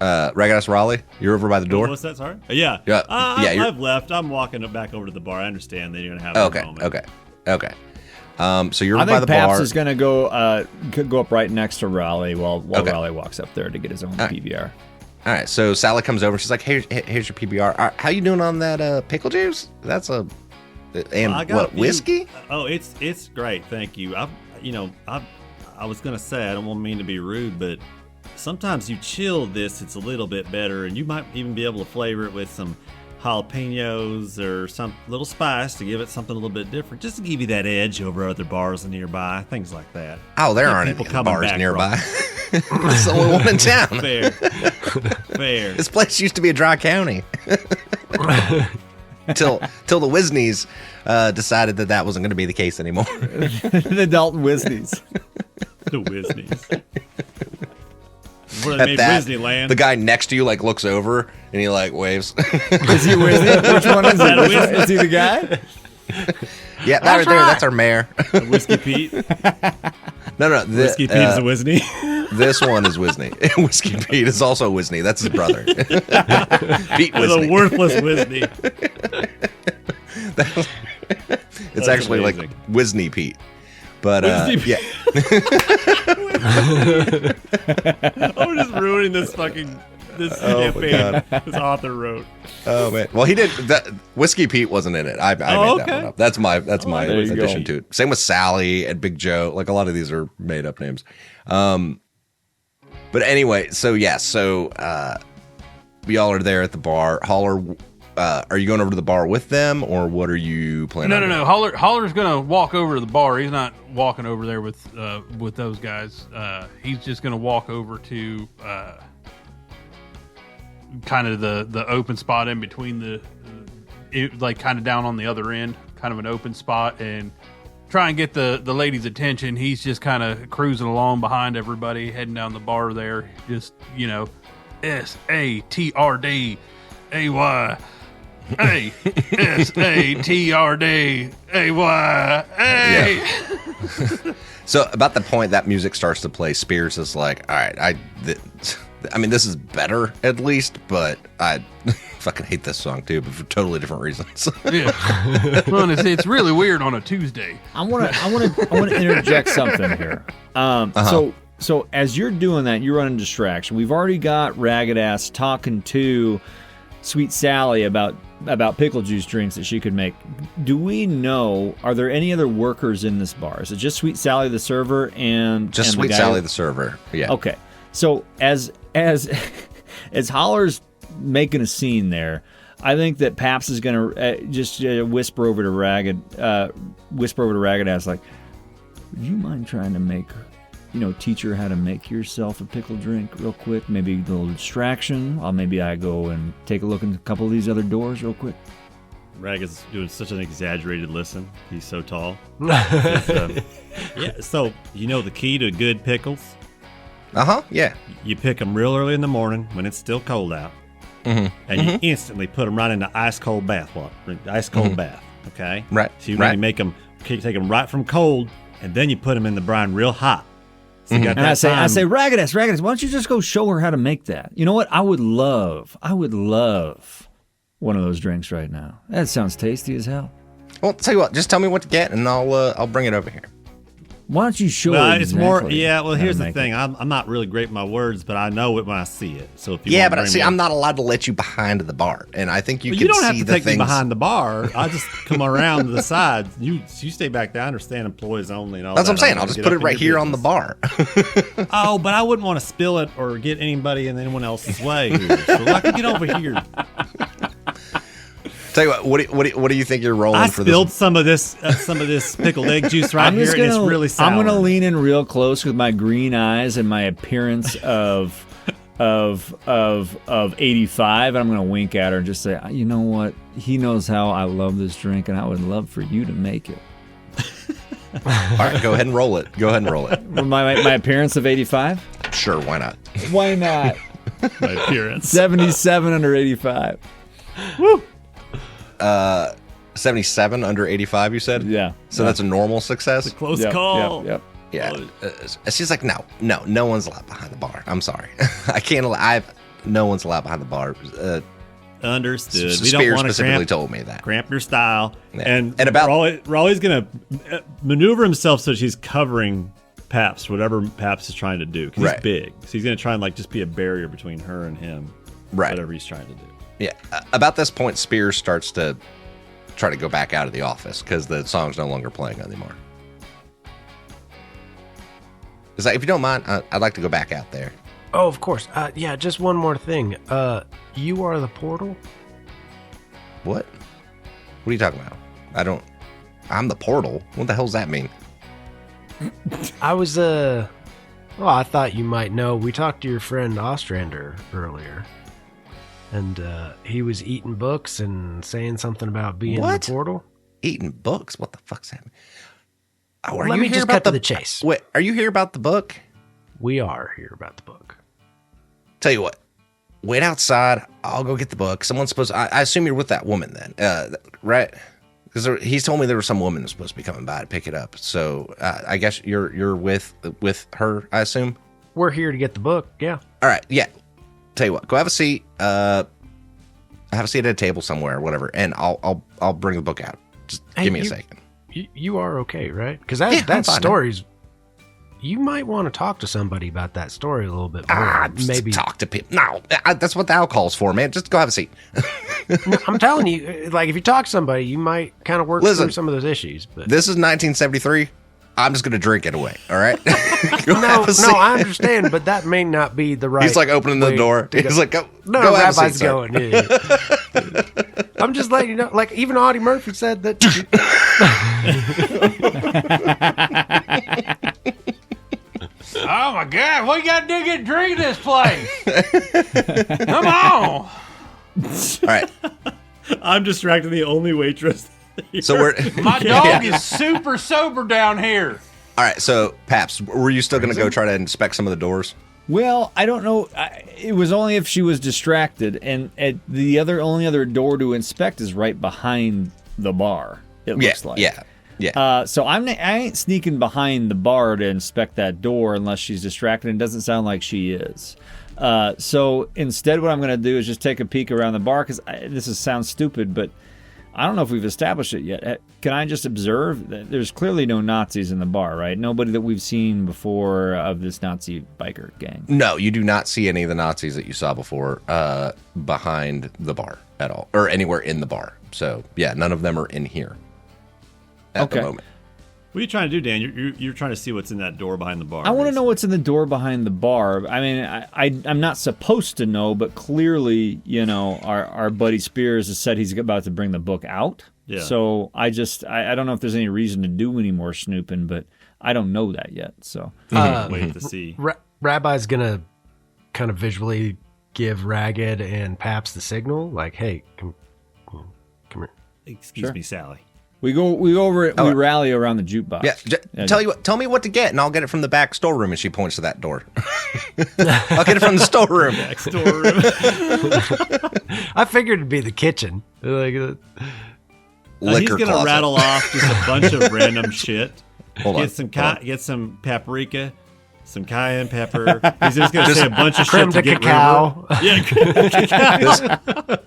S1: Ragged Raleigh, you're over by the door?
S3: What's that, sorry? Yeah. I've left. I'm walking back over to the bar. I understand that you're going to have a moment.
S1: Okay. So you're
S4: I
S1: over by
S4: think
S1: the
S4: Paps
S1: bar.
S4: is going to go up right next to Raleigh while Raleigh walks up there to get his own PBR.
S1: All right, so Sally comes over. She's like, here's your PBR. How you doing on that pickle juice? That's a... And what, whiskey?
S3: It's great, thank you. I was going to say, I don't want mean to be rude, but sometimes you chill this, it's a little bit better, and you might even be able to flavor it with some jalapenos or some little spice to give it something a little bit different, just to give you that edge over other bars nearby, things like that.
S1: Oh, there aren't any bars nearby. It's the only one in town.
S3: Fair.
S1: This place used to be a dry county. Till the Wisneys decided that wasn't going to be the case anymore.
S4: The Dalton Wisneys.
S3: The Wisneys. Where they made Disneyland.
S1: The guy next to you like looks over and he like waves.
S4: Is he Wisney? Which one is he? Is he the guy?
S1: Yeah, that right there. That's our mayor.
S3: Whiskey Pete.
S1: No.
S3: Whiskey Pete is a Wisney.
S1: This one is Wisney. Whiskey Pete is also Wisney. That's his brother. Pete Wisney.
S3: A worthless Wisney.
S1: It's actually amazing. Like Wisney Pete. But yeah.
S3: I'm just ruining this campaign this author wrote.
S1: Oh man. Well, he did that. Whiskey Pete wasn't in it. I made that one up. That's my addition to it. Same with Sally and Big Joe. Like a lot of these are made up names. But anyway, so we all are there at the bar. Holler, are you going over to the bar with them, or what are you planning?
S2: No. Holler's going to walk over to the bar. He's not walking over there with those guys. He's just going to walk over to kind of the open spot in between like kind of down on the other end, kind of an open spot, and try and get the ladies' attention. He's just kind of cruising along behind everybody, heading down the bar there. Just, SATRDAY. ASATRDAY.
S1: So about the point that music starts to play, Spears is like, all right, I mean, this is better at least, but I fucking hate this song too, but for totally different reasons.
S2: Yeah, well, it's really weird on a Tuesday.
S4: I want to interject something here. So as you're doing that, you're running distraction. We've already got Ragged Ass talking to Sweet Sally about pickle juice drinks that she could make. Do we know, are there any other workers in this bar? Is it just Sweet Sally the server and
S1: Sweet Sally the server? Yeah.
S4: Okay. So as Holler's making a scene there, I think that Paps is going to just whisper over to Ragged Ass like, "Would you mind trying to teach her how to make yourself a pickle drink real quick? Maybe a little distraction. Maybe I go and take a look in a couple of these other doors real quick."
S3: Rag is doing such an exaggerated listen. He's so tall. Yeah, so you know the key to good pickles?
S1: Yeah.
S3: You pick them real early in the morning when it's still cold out, and you instantly put them right into ice cold bath water, bath. Okay,
S1: Right.
S3: So you
S1: right.
S3: really make them, take them right from cold, and then you put them in the brine real hot. So you got
S4: And
S3: that
S4: I say,
S3: time.
S4: Raggedess, why don't you just go show her how to make that? You know what? I would love one of those drinks right now. That sounds tasty as hell.
S1: Well, tell you what, just tell me what to get, and I'll bring it over here.
S4: Why don't you show
S3: Well,
S4: her
S3: it's
S4: exactly
S3: more. Yeah. Well,
S4: how to
S3: here's the
S4: make
S3: thing.
S4: it?
S3: I'm not really great with my words, but I know it when I see it. So if you
S1: Yeah,
S3: wanna
S1: but
S3: bring
S1: see,
S3: me-
S1: I'm not allowed to let you behind the bar, and I think you
S3: Well,
S1: can
S3: you don't
S1: see
S3: have to
S1: the
S3: take
S1: things
S3: me behind the bar. I just come around to the side. You stay back there. I understand employees only and all
S1: That's
S3: that.
S1: what I'm saying.
S3: don't
S1: I'll
S3: wanna
S1: just
S3: get
S1: put
S3: up
S1: it
S3: in
S1: right
S3: your
S1: here on the
S3: business.
S1: bar.
S3: Oh, but I wouldn't want to spill it or get anybody in anyone else's way here. So I can get over here.
S1: Tell you what do you think you're rolling
S3: I
S1: for
S3: spilled
S1: this?
S3: some of this pickled egg juice right here, and it's really sour.
S4: I'm gonna lean in real close with my green eyes and my appearance of 85. I'm gonna wink at her and just say, you know what? He knows how I love this drink, and I would love for you to make it.
S1: All right, go ahead and roll it. Go ahead and roll it.
S4: My appearance of 85?
S1: Sure, why not?
S4: Why not?
S3: My appearance.
S4: 77 under 85.
S1: 77 under 85, you said?
S4: Yeah.
S1: So that's a normal success?
S3: Close
S4: Yep,
S3: call.
S4: Yep.
S1: Yeah. She's like, no one's allowed behind the bar. I'm sorry. I can't allow, no one's allowed behind the bar.
S3: Understood. We
S1: Spears
S3: don't want to
S1: specifically told me that.
S3: cramp your style.
S1: Yeah.
S3: And
S1: about-
S3: Raleigh's going to maneuver himself so she's covering Paps, whatever Paps is trying to do. Because
S1: Right.
S3: he's big. So he's going to try and just be a barrier between her and him.
S1: Right.
S3: Whatever he's trying to do.
S1: Yeah. About this point, Spears starts to try to go back out of the office because the song's no longer playing anymore. Is that, if you don't mind, I'd like to go back out there.
S5: Oh, of course. Yeah, just one more thing. You are the portal?
S1: What? What are you talking about? I'm the portal. What the hell does that mean?
S5: I was, well, I thought you might know. We talked to your friend Ostrander earlier. And he was eating books and saying something about being
S1: What?
S5: the portal.
S1: Eating books? What the fuck's that? Oh, are
S5: Let
S1: you
S5: me
S1: here
S5: just
S1: about
S5: cut to the chase.
S1: Wait, are you here about the book?
S5: We are here about the book.
S1: Tell you what, wait outside. I'll go get the book. Someone's supposed to, I assume you're with that woman then, right? Because he's told me there was some woman who's supposed to be coming by to pick it up. So I guess you're with her, I assume?
S5: We're here to get the book, yeah.
S1: All right, yeah. Tell you what, go have a seat. Have a seat at a table somewhere or whatever, and I'll bring the book out. Just
S5: Hey,
S1: give me a second.
S5: You are okay, right? Because
S1: Yeah, I'm
S5: that
S1: fine.
S5: story's... You might want to talk to somebody about that story a little bit more.
S1: Just
S5: Maybe
S1: talk to people. No, that's what the alcohol's for, man. Just go have a seat.
S5: I'm telling you, like if you talk to somebody, you might kind of work
S1: Listen,
S5: through some of those issues. But
S1: This is 1973. I'm just gonna drink it away. All right. Go
S5: no,
S1: have a seat.
S5: I understand, but that may not be the right.
S1: He's like opening the
S5: way
S1: door.
S5: to go.
S1: He's like, go.
S5: No,
S1: go have a
S5: Rabbi's
S1: seat, sir.
S5: going. Yeah. I'm just letting you know. Like even Audie Murphy said that.
S2: Oh my God, we got to get drink this place. Come on.
S1: All right.
S3: I'm distracting the only waitress.
S1: So we're
S2: My dog is super sober down here.
S1: all right. So Paps, were you still gonna go try to inspect some of the doors?
S4: Well, I don't know. It was only if she was distracted, and the only other door to inspect is right behind the bar. It looks like.
S1: Yeah.
S4: So I ain't sneaking behind the bar to inspect that door unless she's distracted, and it doesn't sound like she is. So instead, what I'm going to do is just take a peek around the bar, because sounds stupid, but I don't know if we've established it yet. Can I just observe? There's clearly no Nazis in the bar, right? Nobody that we've seen before of this Nazi biker gang.
S1: No, you do not see any of the Nazis that you saw before behind the bar at all, or anywhere in the bar. So yeah, none of them are in here at the moment.
S3: What are you trying to do, Dan? You're trying to see what's in that door behind the bar.
S4: I want to know what's in the door behind the bar. I mean, I'm not supposed to know, but clearly, our buddy Spears has said he's about to bring the book out.
S3: Yeah.
S4: So I don't know if there's any reason to do any more snooping, but I don't know that yet. So
S3: Wait to see.
S5: Rabbi's gonna kind of visually give Ragged and Paps the signal, like, "Hey, come here."
S3: Excuse me, Sally.
S4: We go over it. We rally around the jukebox.
S1: Yeah, tell me what to get, and I'll get it from the back storeroom. And she points to that door. I'll get it from the storeroom.
S3: Back storeroom.
S5: I figured it'd be the kitchen. Like,
S3: He's gonna
S1: closet.
S3: rattle off just a bunch of random shit.
S1: Hold on.
S3: Get some paprika, some cayenne pepper. He's just gonna say a bunch of
S5: creme
S3: shit to
S5: de
S3: get
S5: cacao.
S3: rid of her. Yeah,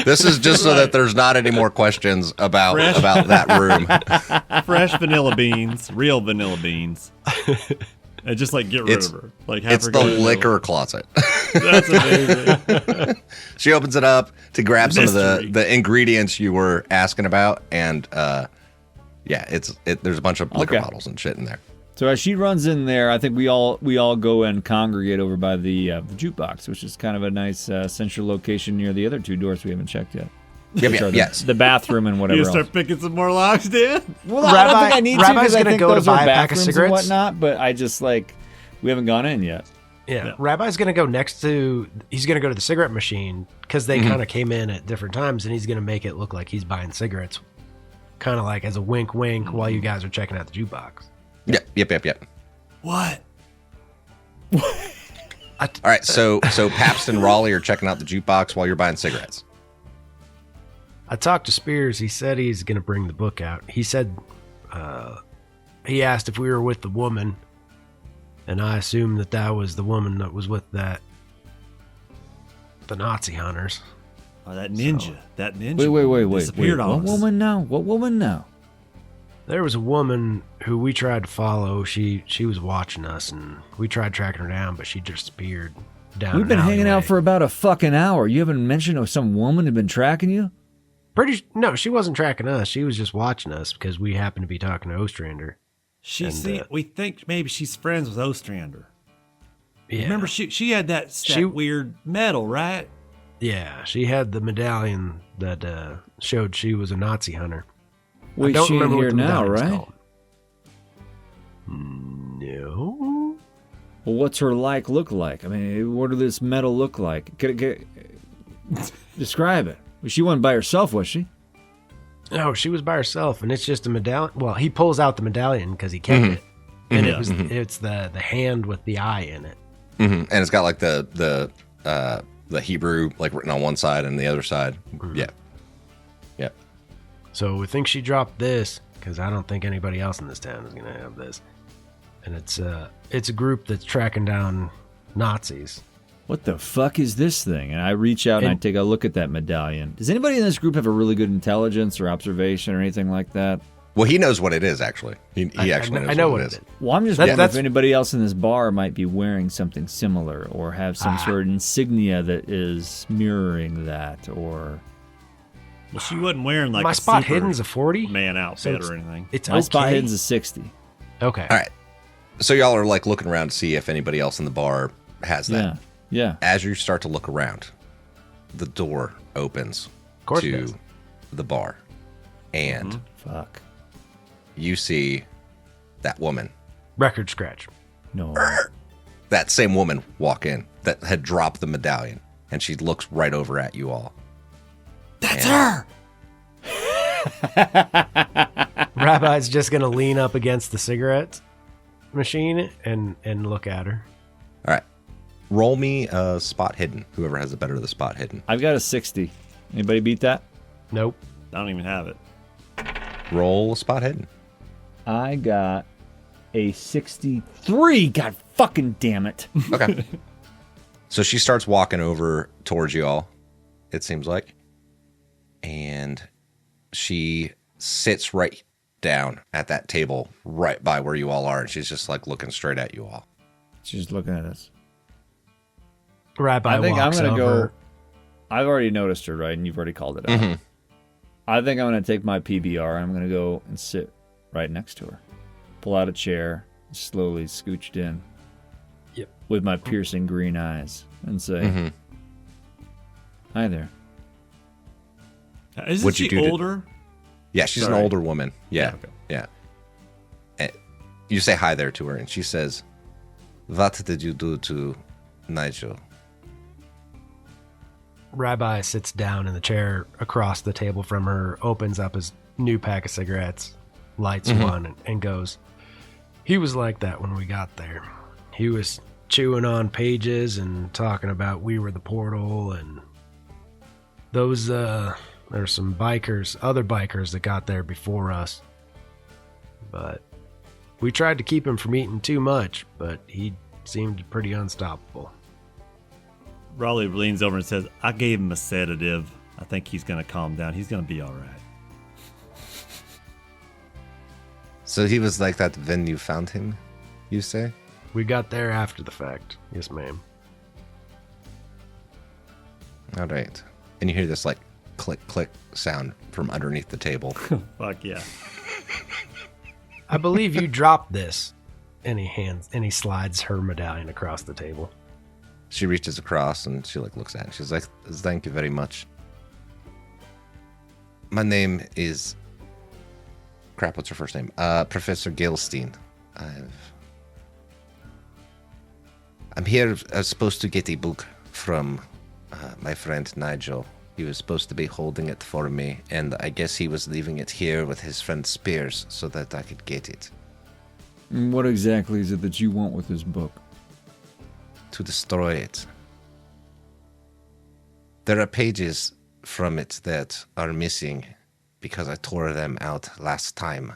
S1: This is just so that there's not any more questions about that room.
S3: fresh vanilla beans, real vanilla beans, and just like get rid of her. Like have
S1: It's
S3: her
S1: the
S3: go to
S1: liquor closet.
S3: That's amazing.
S1: She opens it up to grab some of
S3: Mystery.
S1: the ingredients you were asking about, and there's a bunch of liquor
S4: Okay.
S1: bottles and shit in there.
S4: So as she runs in there, I think we all go and congregate over by the jukebox, which is kind of a nice central location near the other two doors we haven't checked yet.
S1: Yes.
S4: The bathroom and whatever
S3: You
S4: else.
S3: start picking some more locks, Dan.
S4: Well, I don't think I need to
S5: Rabbi's
S4: because I
S5: gonna
S4: think
S5: go to
S4: those are
S5: buy a pack of
S4: bathrooms and
S5: cigarettes.
S4: whatnot. But I just we haven't gone in yet.
S5: Yeah. Rabbi's going to go he's going to go to the cigarette machine because they kind of came in at different times, and he's going to make it look like he's buying cigarettes, kind of like as a wink while you guys are checking out the jukebox.
S1: Yep.
S3: What?
S1: All right, so Pabst and Raleigh are checking out the jukebox while you're buying cigarettes.
S5: I talked to Spears. He said he's going to bring the book out. He said he asked if we were with the woman, and I assumed that was the woman that was with the Nazi hunters.
S3: Oh, that ninja. That ninja.
S4: Wait.
S3: Disappeared on
S4: What
S3: us.
S4: woman now? What woman now?
S5: There was a woman who we tried to follow. She was watching us, and we tried tracking her down, but she disappeared down.
S4: We've been
S5: an
S4: hanging out
S5: alleyway.
S4: for about a fucking hour. You haven't mentioned some woman had been tracking you?
S5: No, she wasn't tracking us. She was just watching us because we happened to be talking to Ostrander.
S3: We think maybe she's friends with Ostrander.
S5: Yeah.
S3: Remember, she had that weird medal, right?
S5: Yeah, she had the medallion that showed she was a Nazi hunter.
S4: Wait,
S5: I don't
S4: she in
S5: remember
S4: here
S5: what the
S4: now,
S5: medallion's
S4: right?
S5: called. No.
S4: Well, what's her look like? I mean, what does this medal look like? Describe it. She wasn't by herself, was she?
S5: No, she was by herself, and it's just a medallion. Well, he pulls out the medallion because he kept it, and it's the hand with the eye in it.
S1: And it's got like the Hebrew like written on one side and the other side. Yep.
S5: So we think she dropped this because I don't think anybody else in this town is going to have this. And it's a group that's tracking down Nazis.
S4: What the fuck is this thing? And I reach out and I take a look at that medallion. Does anybody in this group have a really good intelligence or observation or anything like that?
S1: Well, he knows what it is, actually. He actually knows
S5: I know
S1: what
S5: what
S1: it is.
S4: Well, I'm just wondering if anybody else in this bar might be wearing something similar or have some sort of insignia that is mirroring that or...
S3: Well, she wasn't wearing like
S5: my
S3: a
S5: spot
S3: super
S5: hidden's a 40
S3: man outfit
S5: So
S3: or anything.
S5: It's
S4: My
S5: okay.
S4: spot hidden's a 60.
S5: Okay.
S1: All right. So y'all are like looking around to see if anybody else in the bar has that.
S4: Yeah.
S1: As you start to look around, the door opens
S5: course it
S1: to
S5: does.
S1: the bar. And
S4: Fuck.
S1: you see that woman,
S5: Record scratch.
S4: No.
S1: that same woman walk in that had dropped the medallion. And she looks right over at you all.
S3: That's her.
S5: Rabbi's just going to lean up against the cigarette machine and look at her.
S1: All right. Roll me a spot hidden. Whoever has the better of the spot hidden.
S4: I've got a 60. Anybody beat that?
S5: Nope.
S3: I don't even have it.
S1: Roll a spot hidden.
S4: I got a 63. God fucking damn it.
S1: Okay. So she starts walking over towards you all, it seems like. And she sits right down at that table right by where you all are. And she's just like looking straight at you all.
S4: She's looking at us.
S5: Rabbi
S4: I think I'm
S5: walks
S4: going to
S5: over.
S4: go. I've already noticed her, right? And you've already called it out. I think I'm going to take my PBR. I'm going to go and sit right next to her. Pull out a chair, slowly scooched in.
S5: Yep.
S4: With my piercing green eyes and say, Hi there.
S3: Isn't
S1: What'd you
S3: she
S1: do to-
S3: older?
S1: Yeah, she's
S3: Sorry.
S1: an older woman. Yeah.
S3: Okay.
S1: Yeah. And you say hi there to her, and she says, "What did you do to Nigel?"
S5: Rabbi sits down in the chair across the table from her, opens up his new pack of cigarettes, lights one, and goes, "He was like that when we got there. He was chewing on pages and talking about we were the portal, and those, there's some other bikers that got there before us. But we tried to keep him from eating too much, but he seemed pretty unstoppable."
S3: Raleigh leans over and says, "I gave him a sedative. I think he's going to calm down. He's going to be all right."
S1: So he was like that when you found him, you say?
S5: We got there after the fact. Yes, ma'am.
S1: All right. And you hear this like click, click sound from underneath the table.
S3: Fuck yeah.
S5: I believe you dropped this. And he slides her medallion across the table.
S1: She reaches across and she like looks at it. She's like, "Thank you very much. My name is..." Crap, what's her first name? Professor Gilstein. I'm here supposed to get a book from my friend Nigel. He was supposed to be holding it for me, and I guess he was leaving it here with his friend Spears so that I could get it.
S4: What exactly is it that you want with this book?
S1: To destroy it. There are pages from it that are missing because I tore them out last time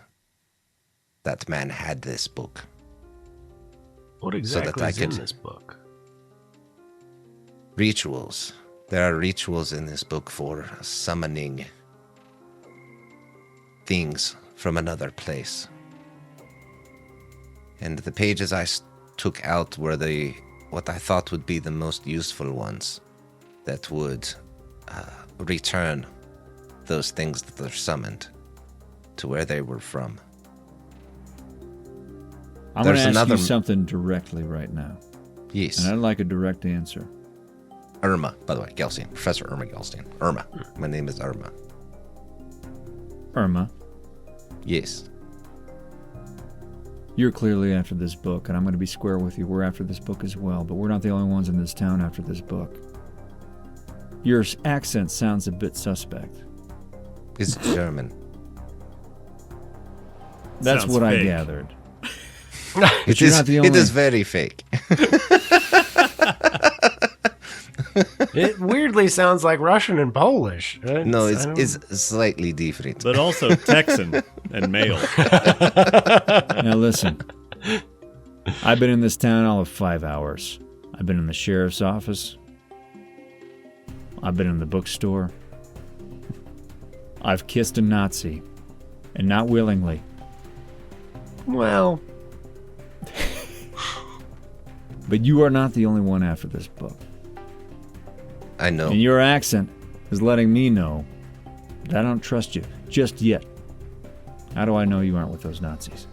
S1: that man had this book.
S5: What exactly
S1: that I
S5: is in
S1: could-
S5: this book?
S1: Rituals. There are rituals in this book for summoning things from another place. And the pages I took out were what I thought would be the most useful ones that would return those things that are summoned to where they were from.
S4: I'm going to
S1: There's
S4: ask you
S1: another-
S4: something directly right now.
S1: Yes.
S4: And I'd like a direct answer.
S1: Irma, by the way, Gelstein. Professor Irma Gelstein. Irma. My name is Irma.
S4: Irma,
S1: Yes.
S4: you're clearly after this book, and I'm going to be square with you. We're after this book as well, but we're not the only ones in this town after this book. Your accent sounds a bit suspect.
S1: It's German.
S4: That's
S3: Sounds
S4: what I
S3: fake.
S4: gathered.
S1: It
S4: you're
S1: is,
S4: not the
S1: it
S4: only-
S1: is very fake.
S5: It weirdly sounds like Russian and Polish.
S1: No,
S5: I don't-
S1: it's slightly different.
S3: But also Texan and male.
S4: Now listen, I've been in this town all of 5 hours. I've been in the sheriff's office. I've been in the bookstore. I've kissed a Nazi, and not willingly.
S5: Well,
S4: But you are not the only one after this book.
S1: I know.
S4: And your accent is letting me know that I don't trust you just yet. How do I know you aren't with those Nazis?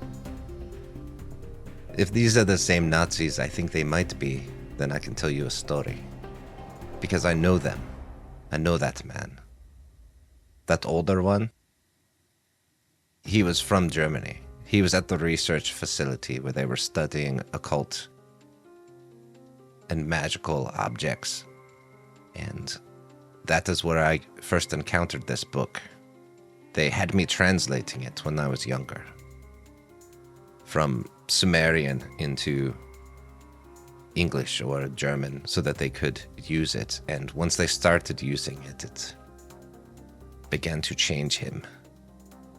S1: If these are the same Nazis I think they might be, then I can tell you a story. Because I know them. I know that man. That older one, he was from Germany. He was at the research facility where they were studying occult and magical objects. And that is where I first encountered this book. They had me translating it when I was younger. From Sumerian into English or German so that they could use it. And once they started using it, it began to change him.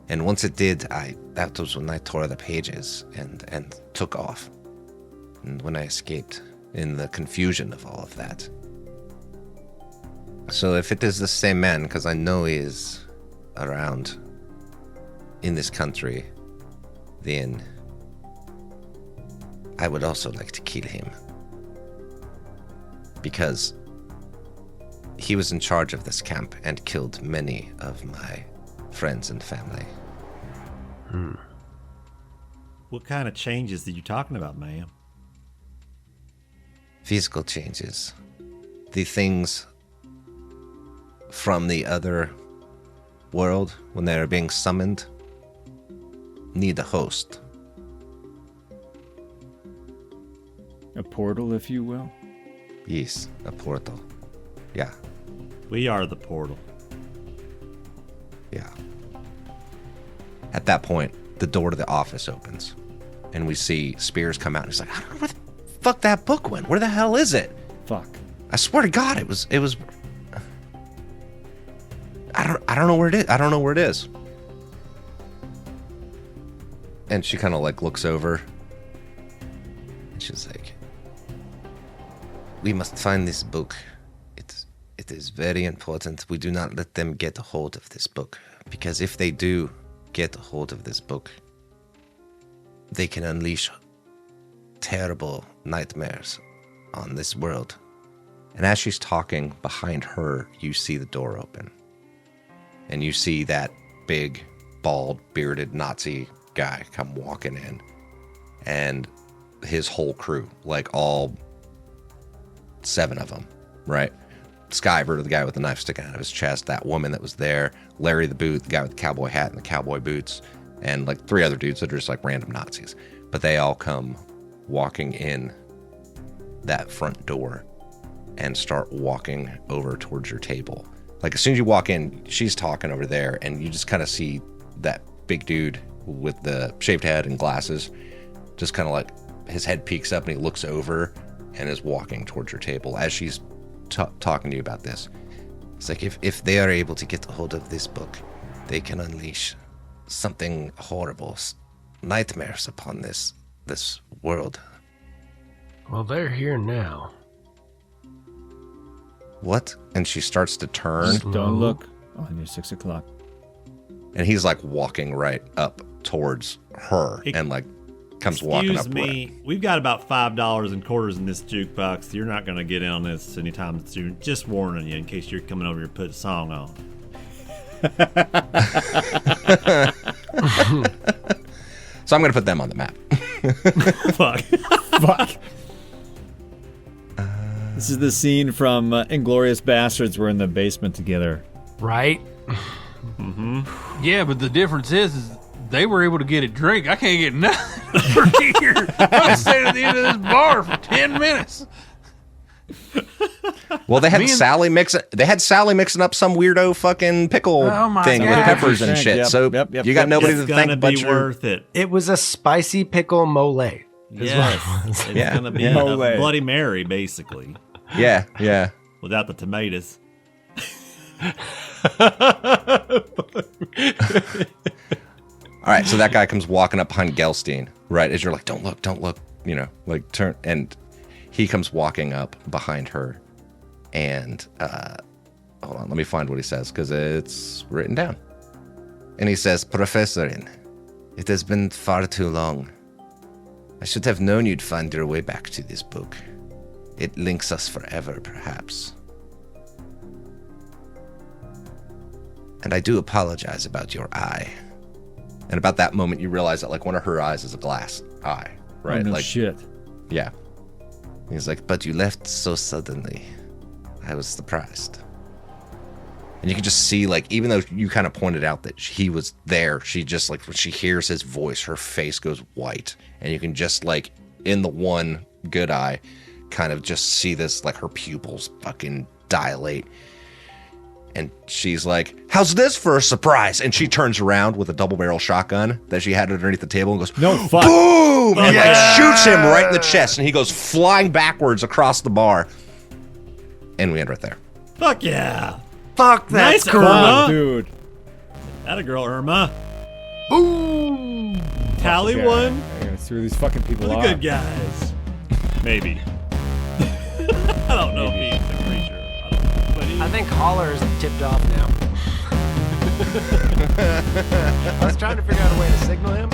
S1: And once it did, that was when I tore the pages and took off. And when I escaped in the confusion of all of that. So if it is the same man, because I know he is around in this country, then I would also like to kill him. Because he was in charge of this camp and killed many of my friends and family.
S3: What kind of changes are you talking about, ma'am?
S1: Physical changes. The things from the other world, when they are being summoned, need a host.
S4: A portal, if you will.
S1: Yes, a portal. Yeah.
S3: We are the portal.
S1: Yeah. At that point, the door to the office opens, and we see Spears come out, and he's like, I don't know where the fuck that book went. Where the hell is it?
S4: Fuck.
S1: I swear to God, it was. I don't know where it is. I don't know where it is. And she kind of like looks over, and she's like, we must find this book. It is very important. We do not let them get a hold of this book, because if they do get a hold of this book, they can unleash terrible nightmares on this world. And as she's talking, behind her, you see the door open. And you see that big, bald, bearded Nazi guy come walking in. And his whole crew, like all 7 of them, right? Skyver, the guy with the knife sticking out of his chest, that woman that was there, Larry the Boot, the guy with the cowboy hat and the cowboy boots, and like 3 other dudes that are just like random Nazis. But they all come walking in that front door and start walking over towards your table. Like as soon as you walk in, she's talking over there, and you just kind of see that big dude with the shaved head and glasses, just kind of like his head peeks up and he looks over and is walking towards your table as she's talking to you about this. It's like if they are able to get a hold of this book, they can unleash something horrible, nightmares upon this world.
S5: Well, they're here now.
S1: What? And she starts to turn,
S4: Don't look on your 6 o'clock.
S1: and he's like walking right up towards her, and like comes walking up.
S3: Excuse me, we've got about $5 in quarters in this jukebox. You're not going to get in on this anytime soon. Just warning you in case you're coming over here to put a song on.
S1: So I'm going to put them on the map.
S3: Fuck.
S4: Fuck. This is the scene from Inglourious Bastards. We're in the basement together.
S5: Right?
S2: Yeah, but the difference is they were able to get a drink. I can't get nothing over here. I'm staying at the end of this bar for 10 minutes.
S1: Well, they had Sally mixing up some weirdo fucking pickle thing with
S2: God.
S1: peppers and shit.
S4: Yep,
S1: so
S4: yep,
S1: you got nobody
S3: It's
S1: to
S3: gonna
S1: thank but
S3: be
S1: your...
S3: worth it.
S5: It was a spicy pickle mole.
S3: Yes, it's
S1: Yeah,
S3: gonna be
S1: yeah.
S3: a Bloody Mary, basically,
S1: Yeah.
S3: without the tomatoes.
S1: All right, so that guy comes walking up behind Gelstein, right? As you're like, don't look, you know, like turn, and he comes walking up behind her, and hold on, let me find what he says because it's written down. And he says, Professorin, it has been far too long. I should have known you'd find your way back to this book. It links us forever, perhaps. And I do apologize about your eye. And about that moment, you realize that like one of her eyes is a glass eye, right?
S4: Oh, no
S1: like,
S4: shit.
S1: yeah. He's like, but you left so suddenly. I was surprised. And you can just see, like, even though you kind of pointed out that he was there, she just, like, when she hears his voice, her face goes white. And you can just, like, in the one good eye, kind of just see this, like, her pupils fucking dilate. And she's like, how's this for a surprise? And she turns around with a double-barrel shotgun that she had underneath the table and goes,
S4: No, fuck.
S1: boom! And like shoots him right in the chest, and he goes flying backwards across the bar. And we end right there.
S3: Fuck yeah!
S5: Fuck that
S3: Nice,
S5: girl.
S3: Irma.
S4: Dude.
S3: Atta girl, Irma.
S5: Ooh.
S3: Tally
S4: Okay,
S3: one
S4: I gotta screw these fucking
S3: for
S4: people
S3: the
S4: off.
S3: good guys. Maybe. I don't know if he's a creature. I don't know. But he,
S5: I think Holler is tipped off now. I was trying to figure out a way to signal him.